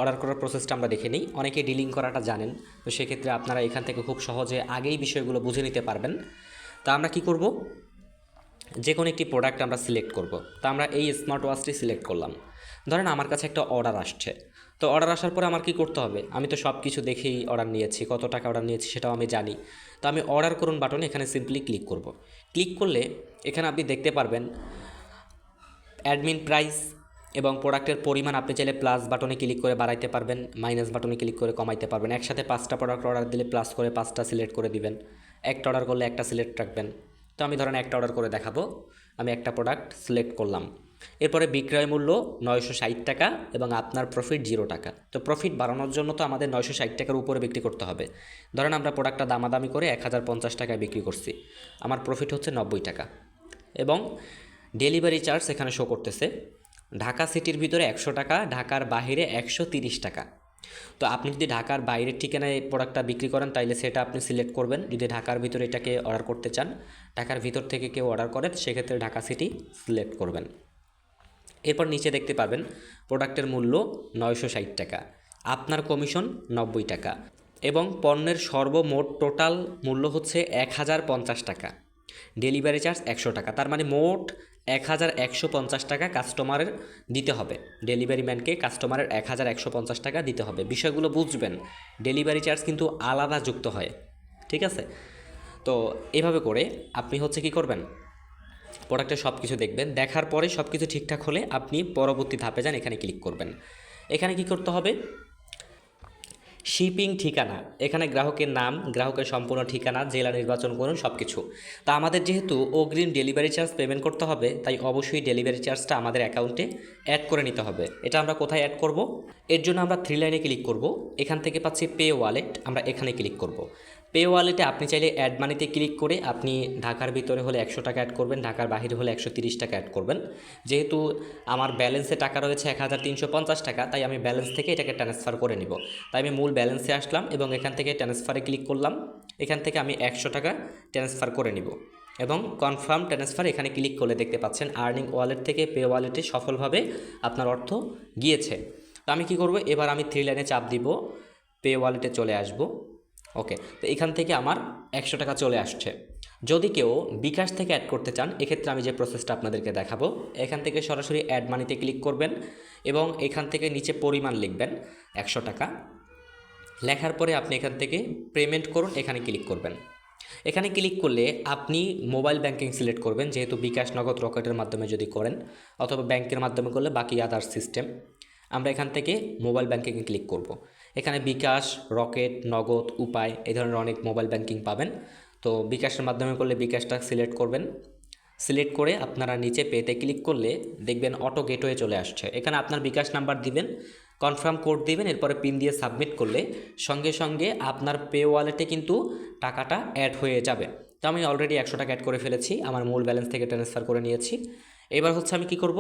অর্ডার করার প্রসেসটা আমরা দেখে নিই। অনেকে ডিলিং করাটা জানেন, তো সেক্ষেত্রে আপনারা এখান থেকে খুব সহজে আগেই বিষয়গুলো বুঝে নিতে পারবেন। তা আমরা কি করব, যে কোনো একটি প্রোডাক্ট আমরা সিলেক্ট করব। তা আমরা এই স্মার্ট ওয়াচটি সিলেক্ট করলাম। ধরেন আমার কাছে একটা অর্ডার আসছে, তো অর্ডার আসার পরে আমার কি করতে হবে, আমি তো সব কিছু দেখেই অর্ডার নিয়েছি, কত টাকা অর্ডার নিয়েছি সেটাও আমি জানি। তো আমি অর্ডার করুন বাটনে এখানে সিম্পলি ক্লিক করব। ক্লিক করলে এখানে আপনি দেখতে পারবেন অ্যাডমিন প্রাইস এবং প্রোডাক্টের পরিমাণ। আপনি চাইলে প্লাস বাটনে ক্লিক করে বাড়াইতে পারবেন, মাইনাস বাটনে ক্লিক করে কমাইতে পারবেন। একসাথে 5টা প্রোডাক্ট অর্ডার দিলে প্লাস করে 5টা সিলেক্ট করে দিবেন, একটা অর্ডার করলে একটা সিলেক্ট রাখবেন। তো আমি ধরেন একটা অর্ডার করে দেখাবো, আমি একটা প্রোডাক্ট সিলেক্ট করলাম। এরপরে বিক্রয় মূল্য 960 টাকা এবং আপনার প্রফিট 0 টাকা। তো প্রফিট বাড়ানোর জন্য তো আমাদের 960 টাকার উপরে বিক্রি করতে হবে। ধরেন আমরা প্রোডাক্টটা দামাদামি করে 1050 টাকায় বিক্রি করছি, আমার প্রফিট হচ্ছে 90 টাকা। এবং ডেলিভারি চার্জ এখানে শো করতেছে ঢাকা সিটির ভিতরে 100 টাকা, ঢাকার বাইরে 130 টাকা। তো আপনি যদি ঢাকার বাইরের ঠিকানায় এই প্রোডাক্টটা বিক্রি করেন তাইলে সেটা আপনি সিলেক্ট করবেন। যদি ঢাকার ভিতরে এটাকে অর্ডার করতে চান, ঢাকার ভিতর থেকে কেউ অর্ডার করে সেক্ষেত্রে ঢাকা সিটি সিলেক্ট করবেন। এরপর নিচে দেখতে পাবেন প্রোডাক্টের মূল্য 960 টাকা, আপনার কমিশন 90 টাকা এবং পণ্যের সর্বমোট টোটাল মূল্য হচ্ছে 1050 টাকা, ডেলিভারি চার্জ 100 টাকা। তার মানে মোট 1150 টাকা কাস্টমারের দিতে হবে, ডেলিভারি ম্যানকে কাস্টমারের 1150 টাকা দিতে হবে। বিষয়গুলো বুঝবেন, ডেলিভারি চার্জ কিন্তু আলাদা যুক্ত হয়, ঠিক আছে? তো এভাবে করে আপনি হচ্ছে কি করবেন, প্রোডাক্টের সব কিছু দেখবেন, দেখার পরে সব কিছু ঠিকঠাক হলে আপনি পরবর্তী ধাপে যান, এখানে ক্লিক করবেন। এখানে কি করতে হবে, শিপিং ঠিকানা, এখানে গ্রাহকের নাম, গ্রাহকের সম্পূর্ণ ঠিকানা, জেলা নির্বাচন করুন, সব কিছু। তা আমাদের যেহেতু অগ্রিম ডেলিভারি চার্জ পেমেন্ট করতে হবে, তাই অবশ্যই ডেলিভারি চার্জটা আমাদের অ্যাকাউন্টে অ্যাড করে নিতে হবে। এটা আমরা কোথায় অ্যাড করব, এর জন্য আমরা 3 লাইনে ক্লিক করব। এখান থেকে পাচ্ছি পে ওয়ালেট, আমরা এখানে ক্লিক করব। পে ওয়ালেটে আপনি চাইলে অ্যাড মানিতে ক্লিক করে আপনি ঢাকার ভিতরে হলে 100 টাকা অ্যাড করবেন, ঢাকার বাইরে হলে 130 টাকা অ্যাড করবেন। যেহেতু আমার ব্যালেন্সে টাকা রয়েছে 1350 টাকা, তাই আমি ব্যালেন্স থেকে এটাকে ট্রান্সফার করে নিব। তাই আমি মূল ব্যালেন্সে আসলাম এবং এখান থেকে ট্রান্সফারে ক্লিক করলাম। এখান থেকে আমি 100 টাকা ট্রান্সফার করে নিব এবং কনফার্ম ট্রান্সফার এখানে ক্লিক করলে দেখতে পাচ্ছেন আর্নিং ওয়ালেট থেকে পে ওয়ালেটে সফলভাবে আপনার অর্থ গিয়েছে। তো আমি কি করব, এবার আমি 3 লাইনে চাপ দিব, পে ওয়ালেটে চলে আসব। ওকে, তো এখান থেকে আমার 100 টাকা চলে আসছে। যদি কেউ বিকাশ থেকে অ্যাড করতে চান, এক্ষেত্রে আমি যে প্রসেসটা আপনাদেরকে দেখাবো, এখান থেকে সরাসরি অ্যাড মানিতে ক্লিক করবেন এবং এখান থেকে নিচে পরিমাণ লিখবেন 100 টাকা। লেখার পরে আপনি এখান থেকে পেমেন্ট করুন, এখানে ক্লিক করবেন। এখানে ক্লিক করলে আপনি মোবাইল ব্যাংকিং সিলেক্ট করবেন, যেহেতু বিকাশ, নগদ, রকেটের মাধ্যমে যদি করেন, অথবা ব্যাংকের মাধ্যমে করলে বাকি আদার সিস্টেম। আমরা এখান থেকে মোবাইল ব্যাংকিংয়ে ক্লিক করব। এখানে বিকাশ, রকেট, নগদ, উপায় এই ধরনের অনেক মোবাইল ব্যাংকিং পাবেন। তো বিকাশের মাধ্যমে করলে বিকাশটা সিলেক্ট করবেন। সিলেক্ট করে আপনারা নিচে পেতে ক্লিক করলে দেখবেন অটো গেটওয়ে চলে আসছে। এখানে আপনার বিকাশ নাম্বার দিবেন, কনফার্ম কোড দিবেন, এরপরে পিন দিয়ে সাবমিট করলে সঙ্গে সঙ্গে আপনার পে ওয়ালেটে কিন্তু টাকাটা অ্যাড হয়ে যাবে। তো আমি অলরেডি 100 টাকা অ্যাড করে ফেলেছি, আমার মূল ব্যালেন্স থেকে ট্রান্সফার করে নিয়েছি। এবার হচ্ছে আমি কি করব,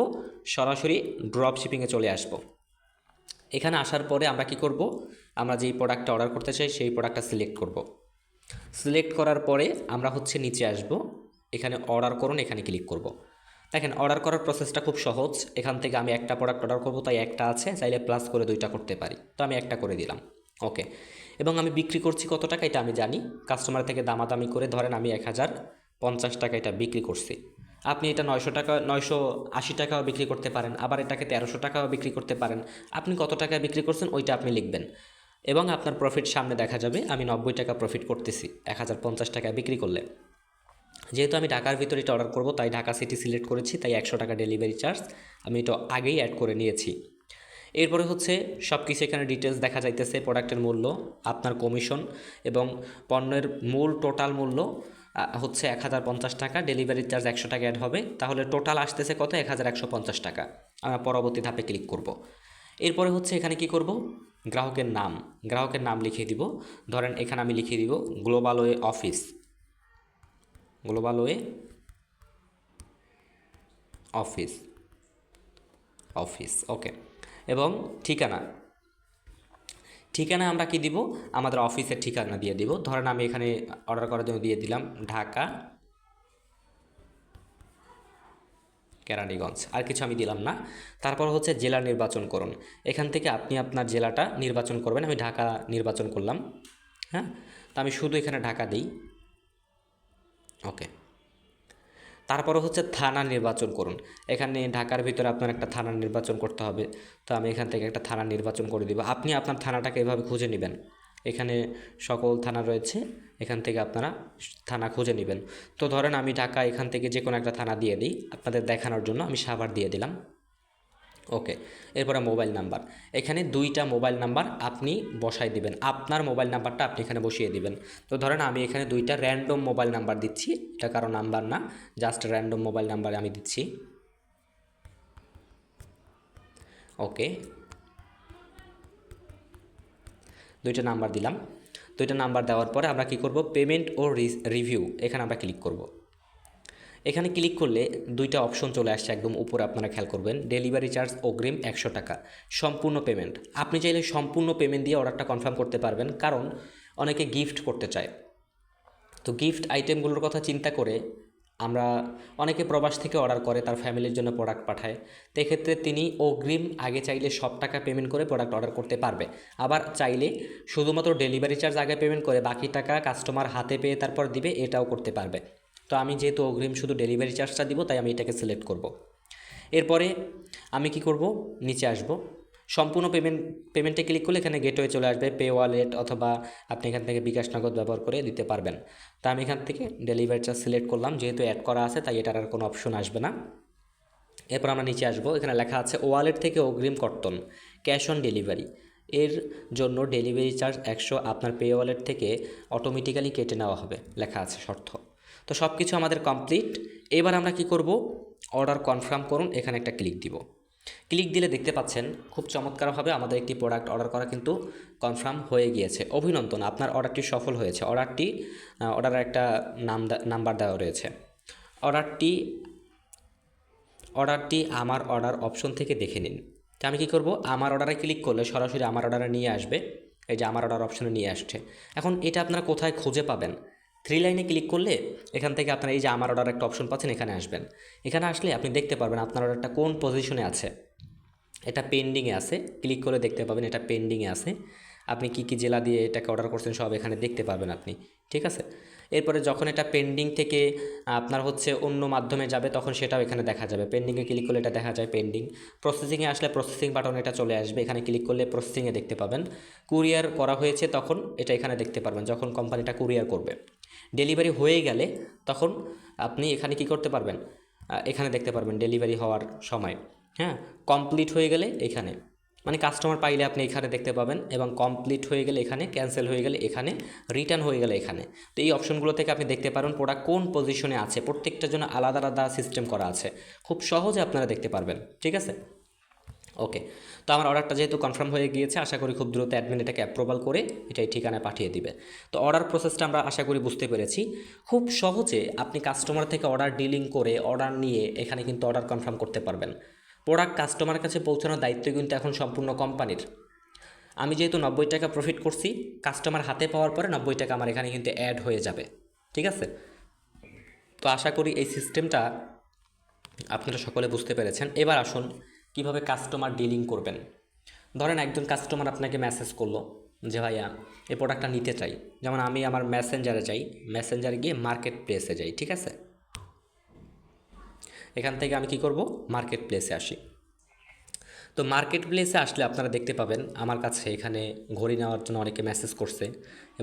সরাসরি ড্রপ শিপিংয়ে চলে আসব। এখানে আসার পরে আমরা কি করব, আমরা যেই প্রোডাক্টটা অর্ডার করতে চাই সেই প্রোডাক্টটা সিলেক্ট করব। সিলেক্ট করার পরে আমরা হচ্ছে নিচে আসব, এখানে অর্ডার করুন, এখানে ক্লিক করব। দেখেন অর্ডার করার প্রসেসটা খুব সহজ। এখান থেকে আমি একটা প্রোডাক্ট অর্ডার করব, তাই একটা আছে, চাইলে প্লাস করে 2টা করতে পারি। তো আমি একটা করে দিলাম, ওকে। এবং আমি বিক্রি করছি কত টাকা এটা আমি জানি, কাস্টমার থেকে দামাদামি করে ধরেন আমি 1050 টাকা এটা বিক্রি করছি। আপনি এটা 900 টাকা, 980 টাকাও বিক্রি করতে পারেন, আবার এটাকে 1300 টাকাও বিক্রি করতে পারেন। আপনি কত টাকায় বিক্রি করছেন ওইটা আপনি লিখবেন এবং আপনার প্রফিট সামনে দেখা যাবে। আমি 90 টাকা প্রফিট করতেছি 1050 টাকায় বিক্রি করলে। যেহেতু আমি ঢাকার ভিতরে এটা অর্ডার করব, তাই ঢাকা সিটি সিলেক্ট করেছি, তাই 100 টাকা ডেলিভারি চার্জ আমি এটা আগেই অ্যাড করে নিয়েছি। এরপরে হচ্ছে সব কিছু এখানে ডিটেলস দেখা যাইতেছে, প্রোডাক্টের মূল্য, আপনার কমিশন এবং পণ্যের মূল টোটাল মূল্য হচ্ছে 1050 টাকা, ডেলিভারি চার্জ 100 টাকা অ্যাড হবে, তাহলে টোটাল আসতেছে কত? 1150 টাকা। আমরা পরবর্তী ধাপে ক্লিক করব। এরপরে হচ্ছে এখানে কি করব, গ্রাহকের নাম লিখিয়ে দিব। ধরেন এখানে আমি লিখিয়ে দিব global way office, global way office office ওকে। এবং ঠিকানা আমরা কি দিব, আমাদের অফিসের ঠিকানা দিয়ে দিব। ধরেন আমি এখানে অর্ডার করার জন্য দিয়ে দিলাম ঢাকা কেরানীগঞ্জ, আর কিছু আমি দিলাম না। তারপর হচ্ছে জেলা নির্বাচন করুন, এখান থেকে আপনি আপনার জেলাটা নির্বাচন করবেন। আমি ঢাকা নির্বাচন করলাম। হ্যাঁ, তো আমি শুধু এখানে ঢাকা দিই। ওকে, তারপরে হচ্ছে থানা নির্বাচন করুন, এখানে ঢাকার ভিতরে আপনার একটা থানা নির্বাচন করতে হবে। তো আমি এখান থেকে একটা থানা নির্বাচন করে দিব। আপনি আপনার থানাটাকে এভাবে খুঁজে নেবেন, এখানে সকল থানা রয়েছে, এখান থেকে আপনারা থানা খুঁজে নেবেন। তো ধরেন আমি ঢাকা এখান থেকে যে কোনো একটা থানা দিয়ে দিই আপনাদের দেখানোর জন্য, আমি সাভার দিয়ে দিলাম। ওকে, এরপরে মোবাইল নাম্বার, এখানে 2টা মোবাইল নাম্বার আপনি বসাই দিবেন, আপনার মোবাইল নাম্বারটা আপনি এখানে বসিয়ে দিবেন। তো ধরেন আমি এখানে 2টা র্যান্ডম মোবাইল নাম্বার দিচ্ছি, এটা কারো নাম্বার না, জাস্ট র্যান্ডম মোবাইল নাম্বার আমি দিচ্ছি। ওকে, 2টা নাম্বার দিলাম। 2টা নাম্বার দেওয়ার পরে আমরা কি করব, পেমেন্ট ও রিভিউ, এখানে আমরা ক্লিক করব। এখানে ক্লিক করলে 2টা অপশন চলে আসছে একদম উপরে, আপনারা খেয়াল করবেন। ডেলিভারি চার্জ অগ্রিম 100 টাকা, সম্পূর্ণ পেমেন্ট। আপনি চাইলে সম্পূর্ণ পেমেন্ট দিয়ে অর্ডারটা কনফার্ম করতে পারবেন, কারণ অনেকে গিফট করতে চায়। তো গিফট আইটেমগুলোর কথা চিন্তা করে আমরা, অনেকে প্রবাস থেকে অর্ডার করে তার ফ্যামিলির জন্য প্রোডাক্ট পাঠায়, তো এক্ষেত্রে তিনি অগ্রিম আগে চাইলে সব টাকা পেমেন্ট করে প্রোডাক্ট অর্ডার করতে পারবে। আবার চাইলে শুধুমাত্র ডেলিভারি চার্জ আগে পেমেন্ট করে বাকি টাকা কাস্টমার হাতে পেয়ে তারপর দিবে, এটাও করতে পারবে। তো আমি যেহেতু অগ্রিম শুধু ডেলিভারি চার্জটা দিব, তাই আমি এটাকে সিলেক্ট করব। এরপরে আমি কি করব, নিচে আসব, সম্পূর্ণ পেমেন্টে ক্লিক করলে এখানে গেটওয়ে চলে আসবে, পে ওয়ালেট, অথবা আপনি এখান থেকে বিকাশ নগদ ব্যবহার করে দিতে পারবেন। তা আমি এখান থেকে ডেলিভারি চার্জ সিলেক্ট করলাম, যেহেতু অ্যাড করা আছে তাই এটার আর কোনো অপশন আসবে না। এরপর আমরা নিচে আসব, এখানে লেখা আছে ওয়ালেট থেকে অগ্রিম কর্তন, ক্যাশ অন ডেলিভারি, এর জন্য ডেলিভারি চার্জ 100 আপনার পে ওয়ালেট থেকে অটোমেটিক্যালি কেটে নেওয়া হবে, লেখা আছে শর্ত। তো সব কিছু আমাদের কমপ্লিট। এবার আমরা কি করব, অর্ডার কনফার্ম করুন, এখানে একটা ক্লিক দিব। ক্লিক দিলে দেখতে পাচ্ছেন খুব চমৎকারভাবে আমাদের একটি প্রোডাক্ট অর্ডার করা কিন্তু কনফার্ম হয়ে গিয়েছে। অভিনন্দন, আপনার অর্ডারটি সফল হয়েছে। অর্ডারের একটা নাম্বার দেওয়া রয়েছে। অর্ডারটি আমার অর্ডার অপশন থেকে দেখে নিন। তো আমি কী করব, আমার অর্ডারে ক্লিক করলে সরাসরি আমার অর্ডারে নিয়ে আসবে, এই যে আমার অর্ডার অপশনে নিয়ে আসছে। এখন এটা আপনারা কোথায় খুঁজে পাবেন, 3 লাইনে ক্লিক করলে এখান থেকে আপনারা এই যে আমার অর্ডার একটা অপশন পাচ্ছেন, এখানে আসবেন। এখানে আসলে আপনি দেখতে পারবেন আপনার অর্ডারটা কোন পজিশনে আছে। এটা পেন্ডিংয়ে আছে, ক্লিক করে দেখতে পাবেন এটা পেন্ডিংয়ে আছে। আপনি কি কি জেলা দিয়ে এটাকে অর্ডার করছেন সব এখানে দেখতে পারবেন আপনি, ঠিক আছে। এরপরে যখন এটা পেন্ডিং থেকে আপনার হচ্ছে অন্য মাধ্যমে যাবে, তখন সেটাও এখানে দেখা যাবে। পেন্ডিংয়ে ক্লিক করলে এটা দেখা যায় পেন্ডিং। প্রসেসিংয়ে আসলে প্রসেসিং বাটন এটা চলে আসবে, এখানে ক্লিক করলে প্রসেসিংয়ে দেখতে পাবেন। কুরিয়ার করা হয়েছে তখন এটা এখানে দেখতে পারবেন, যখন কোম্পানিটা কুরিয়ার করবে। ডেলিভারি হয়ে গেলে তখন আপনি এখানে কি করতে পারবেন, এখানে দেখতে পারবেন ডেলিভারি হওয়ার সময়। হ্যাঁ, কমপ্লিট হয়ে গেলে এখানে, মানে কাস্টমার পাইলে আপনি এখানে দেখতে পাবেন, এবং কমপ্লিট হয়ে গেলে এখানে, ক্যান্সেল হয়ে গেলে এখানে, রিটার্ন হয়ে গেলে এখানে। তো এই অপশনগুলো থেকে আপনি দেখতে পারবেন প্রোডাক্ট কোন পজিশনে আছে, প্রত্যেকটার জন্য আলাদা আলাদা সিস্টেম করা আছে, খুব সহজে আপনারা দেখতে পারবেন, ঠিক আছে। ওকে, তো আমার অর্ডারটা যেহেতু কনফার্ম হয়ে গিয়েছে, আশা করি খুব দ্রুত অ্যাডমিন এটাকে অ্যাপ্রুভাল করে এটাই ঠিকানায় পাঠিয়ে দিবে। তো অর্ডার প্রসেসটা আমরা আশা করি বুঝতে পেরেছি। খুব সহজে আপনি কাস্টমার থেকে অর্ডার ডিলিং করে অর্ডার নিয়ে এখানে কিন্তু অর্ডার কনফার্ম করতে পারবেন। প্রোডাক্ট কাস্টমারের কাছে পৌঁছানোর দায়িত্ব কিন্তু এখন সম্পূর্ণ কোম্পানির। আমি যেহেতু 90 টাকা প্রফিট করছি, কাস্টমার হাতে পাওয়ার পরে 90 টাকা আমার এখানে কিন্তু অ্যাড হয়ে যাবে, ঠিক আছে। তো আশা করি এই সিস্টেমটা আপনারা সকলে বুঝতে পেরেছেন। এবার আসুন কিভাবে কাস্টমার ডিলিং করবেন। ধরেন একজন কাস্টমার আপনাকে মেসেজ করলো যে ভাইয়া এই প্রোডাক্টটা নিতে চাই, যেমন আমি আমার মেসেঞ্জারে যাই, মেসেঞ্জারে গিয়ে মার্কেট প্লেসে যাই, ঠিক আছে। এখান থেকে আমি কি করব, মার্কেট প্লেসে আসি। তো মার্কেট প্লেসে আসলে আপনারা দেখতে পাবেন আমার কাছে এখানে ঘড়ি নেওয়ার জন্য অনেকে মেসেজ করছে,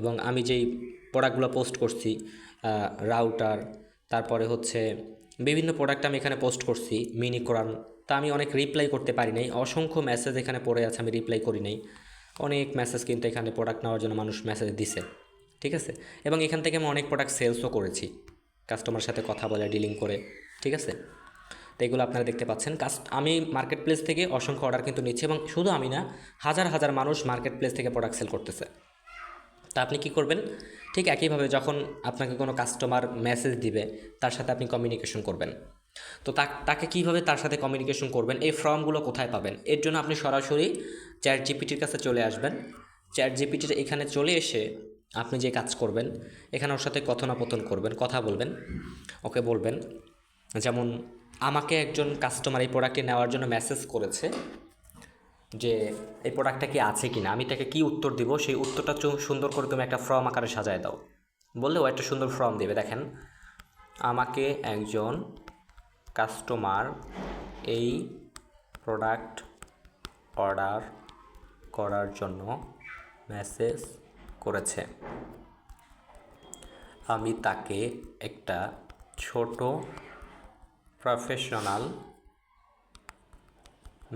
এবং আমি যেই প্রোডাক্টগুলো পোস্ট করছি, রাউটার, তারপরে হচ্ছে বিভিন্ন প্রোডাক্ট আমি এখানে পোস্ট করছি, মিনি কোরআন, তা আমি অনেক রিপ্লাই করতে পারি নাই, অসংখ্য মেসেজ এখানে পড়ে আছে, আমি রিপ্লাই করি নাই। অনেক মেসেজ কিন্তু এখানে প্রোডাক্ট নেওয়ার জন্য মানুষ মেসেজ দিছে, ঠিক আছে। এবং এখান থেকে আমি অনেক প্রোডাক্ট সেলসও করেছি কাস্টমার সাথে কথা বলে ডিলিং করে, ঠিক আছে। তো এগুলো আপনারা দেখতে পাচ্ছেন। আমি মার্কেট প্লেস থেকে অসংখ্য অর্ডার কিন্তু নিচ্ছি, এবং শুধু আমি না, হাজার হাজার মানুষ মার্কেট প্লেস থেকে প্রোডাক্ট সেল করতেছে। তা আপনি কি করবেন, ঠিক একইভাবে যখন আপনাকে কোনো কাস্টমার মেসেজ দিবে তার সাথে আপনি কমিউনিকেশন করবেন। তো তাকে কীভাবে তার সাথে কমিউনিকেশন করবেন, এই ফর্মগুলো কোথায় পাবেন, এর জন্য আপনি সরাসরি চ্যাট জিপিটির কাছে চলে আসবেন। চ্যাট জিপিটির এখানে চলে এসে আপনি যে কাজ করবেন, এখানে ওর সাথে কথোপকথন করবেন, কথা বলবেন। ওকে বলবেন যেমন আমাকে একজন কাস্টমার এই প্রোডাক্টটি নেওয়ার জন্য মেসেজ করেছে যে এই প্রোডাক্টটা কি আছে কি না, আমি তাকে কী উত্তর দিব, সেই উত্তরটা সুন্দর করে তুমি একটা ফর্ম আকারে সাজায় দাও। বললে ও একটা সুন্দর ফর্ম দেবে। দেখেন, আমাকে একজন কাস্টমার এই প্রোডাক্ট অর্ডার করার জন্য মেসেজ করেছে, আমি তাকে একটা ছোট প্রফেশনাল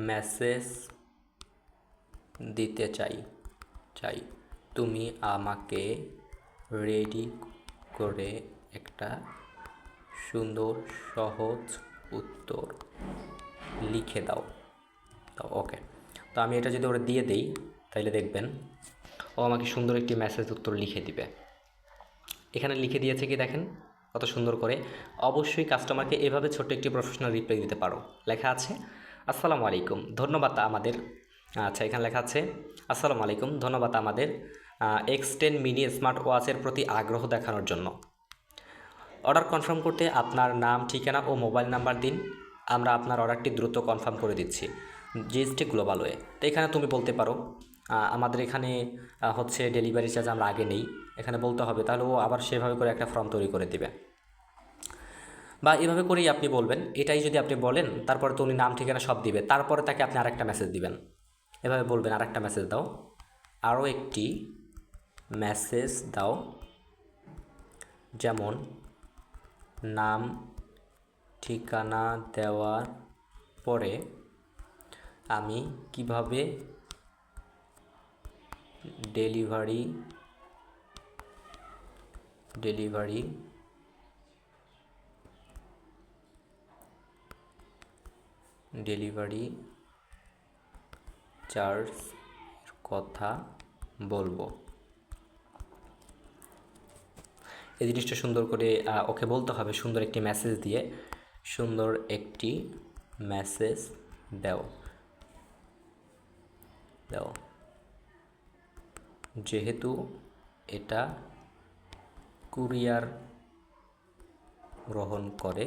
মেসেজ দিতে চাই তুমি আমাকে রেডি করে একটা সুন্দর সহজ উত্তর লিখে দাও। তো ওকে, তো আমি এটা যদি ওরা দিয়ে দিই তাহলে দেখবেন ও আমাকে সুন্দর একটি মেসেজ উত্তর লিখে দিবে। এখানে লিখে দিয়েছে কি দেখেন কত সুন্দর করে। অবশ্যই কাস্টমারকে এভাবে ছোট্ট একটি প্রফেশনাল রিপ্লাই দিতে পারো। লেখা আছে, আসসালামু আলাইকুম, ধন্যবাদ আমাদের, আচ্ছা এখানে লেখা আছে, আসসালামু আলাইকুম, ধন্যবাদ আমাদের X10 মিনি স্মার্ট ওয়াচের প্রতি আগ্রহ দেখানোর জন্য। অর্ডার কনফার্ম করতে আপনার নাম, ঠিকানা ও মোবাইল নাম্বার দিন, আমরা আপনার অর্ডারটি দ্রুত কনফার্ম করে দিচ্ছি। GST global way. তো এখানে তুমি বলতে পারো আমাদের এখানে হচ্ছে ডেলিভারি চার্জ আমরা আগে নেই, এখানে বলতে হবে, তাহলে ও আবার সেভাবে করে একটা ফর্ম তৈরি করে দিবে। বা এভাবে করেই আপনি বলবেন, এটাই যদি আপনি বলেন তারপরে তো উনি নাম ঠিকানা সব দিবে, তারপরে তাকে আপনি আরেকটা মেসেজ দিবেন। এভাবে বলবেন, আরেকটা মেসেজ দাও, আরও একটি মেসেজ দাও, যেমন নাম ঠিকানা দেওয়ার পরে আমি কিভাবে ডেলিভারি চার্জ কথা বলবো। এই জিনিসটা সুন্দর করে ওকে বলতে হবে, সুন্দর একটি মেসেজ দিয়ে, সুন্দর একটি মেসেজ দাও যেহেতু এটা কুরিয়ার গ্রহণ করে।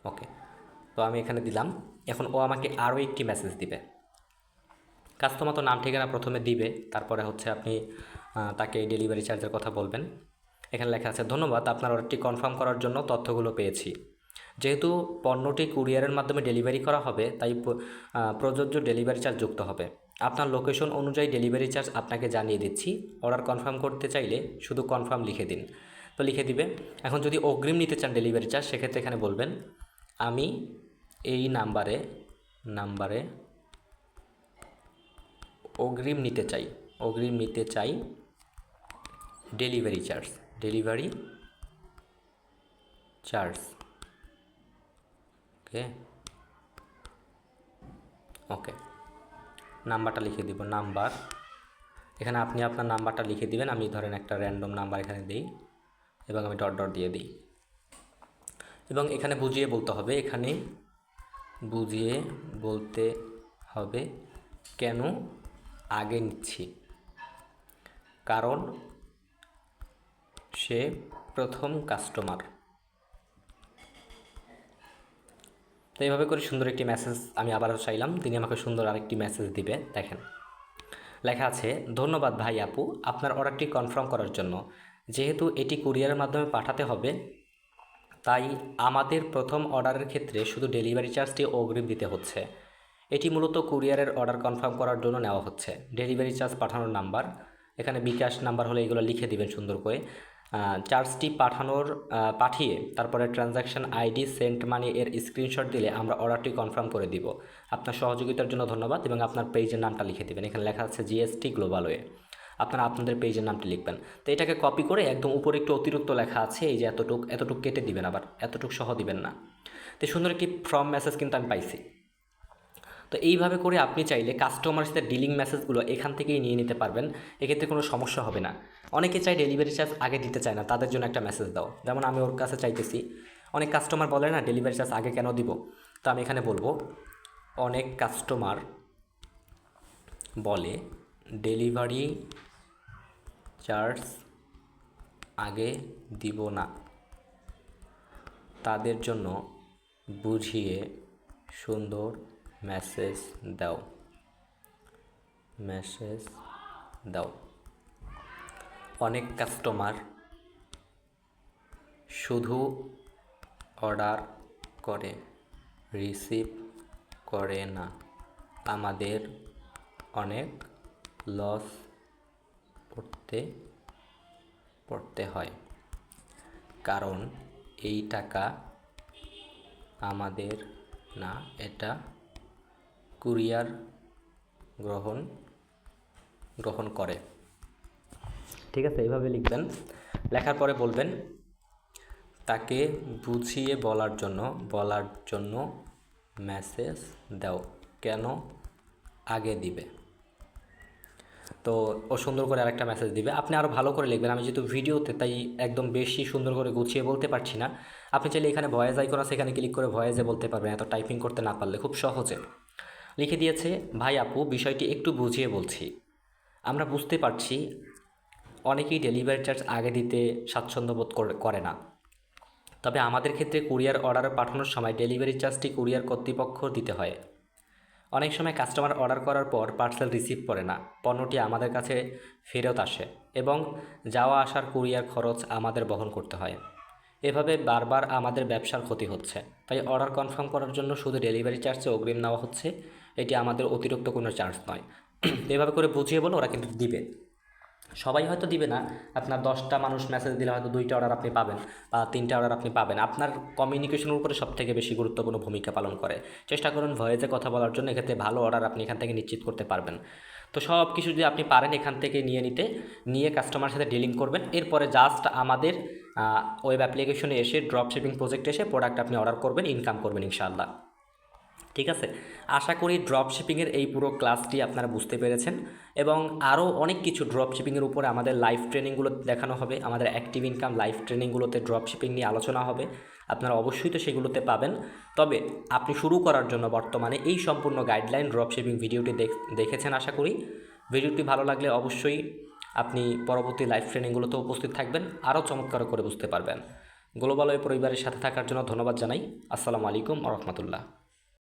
ওকে, তো আমি এখানে দিলাম। এখন ও আমাকে আরও একটি মেসেজ দিবে। কাস্টমার তো নাম ঠিকানা প্রথমে দিবে, তারপরে হচ্ছে আপনি তাকে ডেলিভারি চার্জের কথা বলবেন। এখানে লেখা আছে, ধন্যবাদ, আপনার অর্ডারটি কনফার্ম করার জন্য তথ্যগুলো পেয়েছি। যেহেতু পণ্যটি কুরিয়ারের মাধ্যমে ডেলিভারি করা হবে, তাই প্রযোজ্য ডেলিভারি চার্জ যুক্ত হবে। আপনার লোকেশন অনুযায়ী ডেলিভারি চার্জ আপনাকে জানিয়ে দিচ্ছি। অর্ডার কনফার্ম করতে চাইলে শুধু কনফার্ম লিখে দিন। তো লিখে দিবে। এখন যদি অগ্রিম নিতে চান ডেলিভারি চার্জ, সেক্ষেত্রে এখানে বলবেন, আমি এই নাম্বারে অগ্রিম নিতে চাই ডেলিভারি চার্জ। ওকে, নাম্বারটা লিখে দিব, নাম্বার, এখানে আপনি আপনার নাম্বারটা লিখে দিবেন। আমি ধরেন একটা র্যান্ডম নাম্বার এখানে দিই এবং আমি ডট দিয়ে দিই। এবং এখানে বুঝিয়ে বলতে হবে কেন আগে নিচ্ছি, কারণ সে প্রথম কাস্টমার। তো এইভাবে করে সুন্দর একটি মেসেজ আমি আবারও চাইলাম, তিনি আমাকে সুন্দর আরেকটি মেসেজ দিবে। দেখেন লেখা আছে, ধন্যবাদ ভাই আপু আপনার অর্ডারটি কনফার্ম করার জন্য। যেহেতু এটি কুরিয়ারের মাধ্যমে পাঠাতে হবে, তাই আমাদের প্রথম অর্ডারের ক্ষেত্রে শুধু ডেলিভারি চার্জটি অগ্রিম দিতে হচ্ছে। এটি মূলত কুরিয়ারের অর্ডার কনফার্ম করার জন্য নেওয়া হচ্ছে। ডেলিভারি চার্জ পাঠানোর নাম্বার, এখানে বিকাশ নাম্বার হলে এগুলো লিখে দিবেন সুন্দর করে। চার্জটি পাঠিয়ে তারপরে ট্রানজ্যাকশন আইডি, সেন্ট মানি এর স্ক্রিনশট দিলে আমরা অর্ডারটি কনফার্ম করে দিব। আপনার সহযোগিতার জন্য ধন্যবাদ এবং আপনার পেজের নামটা লিখে দেবেন। এখানে লেখা আছে জিএসটি গ্লোবাল ওয়ে। আপনারা আপনাদের পেজের নামটি লিখবেন। তো এটাকে কপি করে একদম উপরে একটু অতিরিক্ত লেখা আছে, এই যে এতটুক কেটে দিবেন, আবার এতটুক সহ দিবেন না। তো সুন্দর একটি ফ্রম মেসেজ কিন্তু আমি পাইছি। তো এইভাবে করে আপনি চাইলে কাস্টমারের সাথে ডিলিং মেসেজগুলো এখান থেকেই নিয়ে নিতে পারবেন, এক্ষেত্রে কোনো সমস্যা হবে না। অনেকে চাই ডেলিভারি চার্জ আগে দিতে চায় না, তাদের জন্য একটা মেসেজ দাও, যেমন আমি ওর কাছে চাইতেছি। অনেক কাস্টমার বলে না ডেলিভারি চার্জ আগে কেন দিব, তো আমি এখানে বলবো অনেক কাস্টমার বলে ডেলিভারি চার্জ আগে দিব না, তাদের জন্য বুঝিয়ে সুন্দর মেসেজ দাও, মেসেজ দাও। অনেক কাস্টমার শুধু অর্ডার করে, রিসিভ করে না, আমাদের অনেক লস পড়তে হয়, কারণ এই টাকা আমাদের না, এটা কুরিয়ার গ্রহণ করে। ঠিক আছে, এইভাবে লিখবেন। লেখার পরে বলবেন তাকে বুঝিয়ে বলার জন্য মেসেজ দাও, কেন আগে দিবে। তো ও সুন্দর করে আরেকটা মেসেজ দিবে, আপনি আরও ভালো করে লিখবেন। আমি যেহেতু ভিডিওতে, তাই একদম বেশি সুন্দর করে গুছিয়ে বলতে পারছি না। আপনি চাইলে এখানে ভয়েস আইকন আছে, এখানে ক্লিক করে ভয়েসে বলতে পারবেন, এত টাইপিং করতে না পারলে খুব সহজে। লিখে দিয়েছে, ভাই আপু বিষয়টি একটু বুঝিয়ে বলছি। আমরা বুঝতে পারছি অনেকেই ডেলিভারি চার্জ আগে দিতে স্বাচ্ছন্দ্য বোধ করে না, তবে আমাদের ক্ষেত্রে কুরিয়ার অর্ডার পাঠানোর সময় ডেলিভারি চার্জটি কুরিয়ার কর্তৃপক্ষ দিতে হয়। অনেক সময় কাস্টমার অর্ডার করার পর পার্সেল রিসিভ করে না, পণ্যটি আমাদের কাছে ফেরত আসে এবং যাওয়া আসার কুরিয়ার খরচ আমাদের বহন করতে হয়। এভাবে বারবার আমাদের ব্যবসার ক্ষতি হচ্ছে, তাই অর্ডার কনফার্ম করার জন্য শুধু ডেলিভারি চার্জে অগ্রিম নেওয়া হচ্ছে, এটি আমাদের অতিরিক্ত কোনো চার্জ নয়। এভাবে করে বুঝিয়ে বলো, ওরা কিন্তু দিবে। সবাই হয়তো দিবে না, আপনার 10টা মানুষ মেসেজ দিলে হয়তো 2টা অর্ডার আপনি পাবেন বা 3টা অর্ডার আপনি পাবেন। আপনার কমিউনিকেশনের উপরে সবথেকে বেশি গুরুত্বপূর্ণ ভূমিকা পালন করে। চেষ্টা করুন ভয়েসে কথা বলার জন্য, এক্ষেত্রে ভালো অর্ডার আপনি এখান থেকে নিশ্চিত করতে পারবেন। তো সব কিছু যদি আপনি পারেন এখান থেকে নিয়ে কাস্টমারের সাথে ডিলিং করবেন। এরপরে জাস্ট আমাদের ওয়েব অ্যাপ্লিকেশনে এসে ড্রপ শিপিং প্রজেক্টে এসে প্রোডাক্ট আপনি অর্ডার করবেন, ইনকাম করবেন ইনশাআল্লাহ। ঠিক আছে, আশা করি ড্রপ শিপিংয়ের এই পুরো ক্লাসটি আপনারা বুঝতে পেরেছেন এবং আরও অনেক কিছু ড্রপ শিপিংয়ের উপরে আমাদের লাইভ ট্রেনিংগুলো দেখানো হবে। আমাদের অ্যাক্টিভ ইনকাম লাইভ ট্রেনিংগুলোতে ড্রপ শিপিং নিয়ে আলোচনা হবে, আপনারা অবশ্যই তো সেগুলোতে পাবেন। তবে আপনি শুরু করার জন্য বর্তমানে এই সম্পূর্ণ গাইডলাইন ড্রপ শিপিং ভিডিওটি দেখেছেন আশা করি। ভিডিওটি ভালো লাগলে অবশ্যই আপনি পরবর্তী লাইভ ট্রেনিংগুলোতে উপস্থিত থাকবেন, আরও চমৎকার করে বুঝতে পারবেন। গ্লোবাল ওয়েব পরিবারের সাথে থাকার জন্য ধন্যবাদ জানাই। আসসালামু আলাইকুম ওয়া রাহমাতুল্লাহ।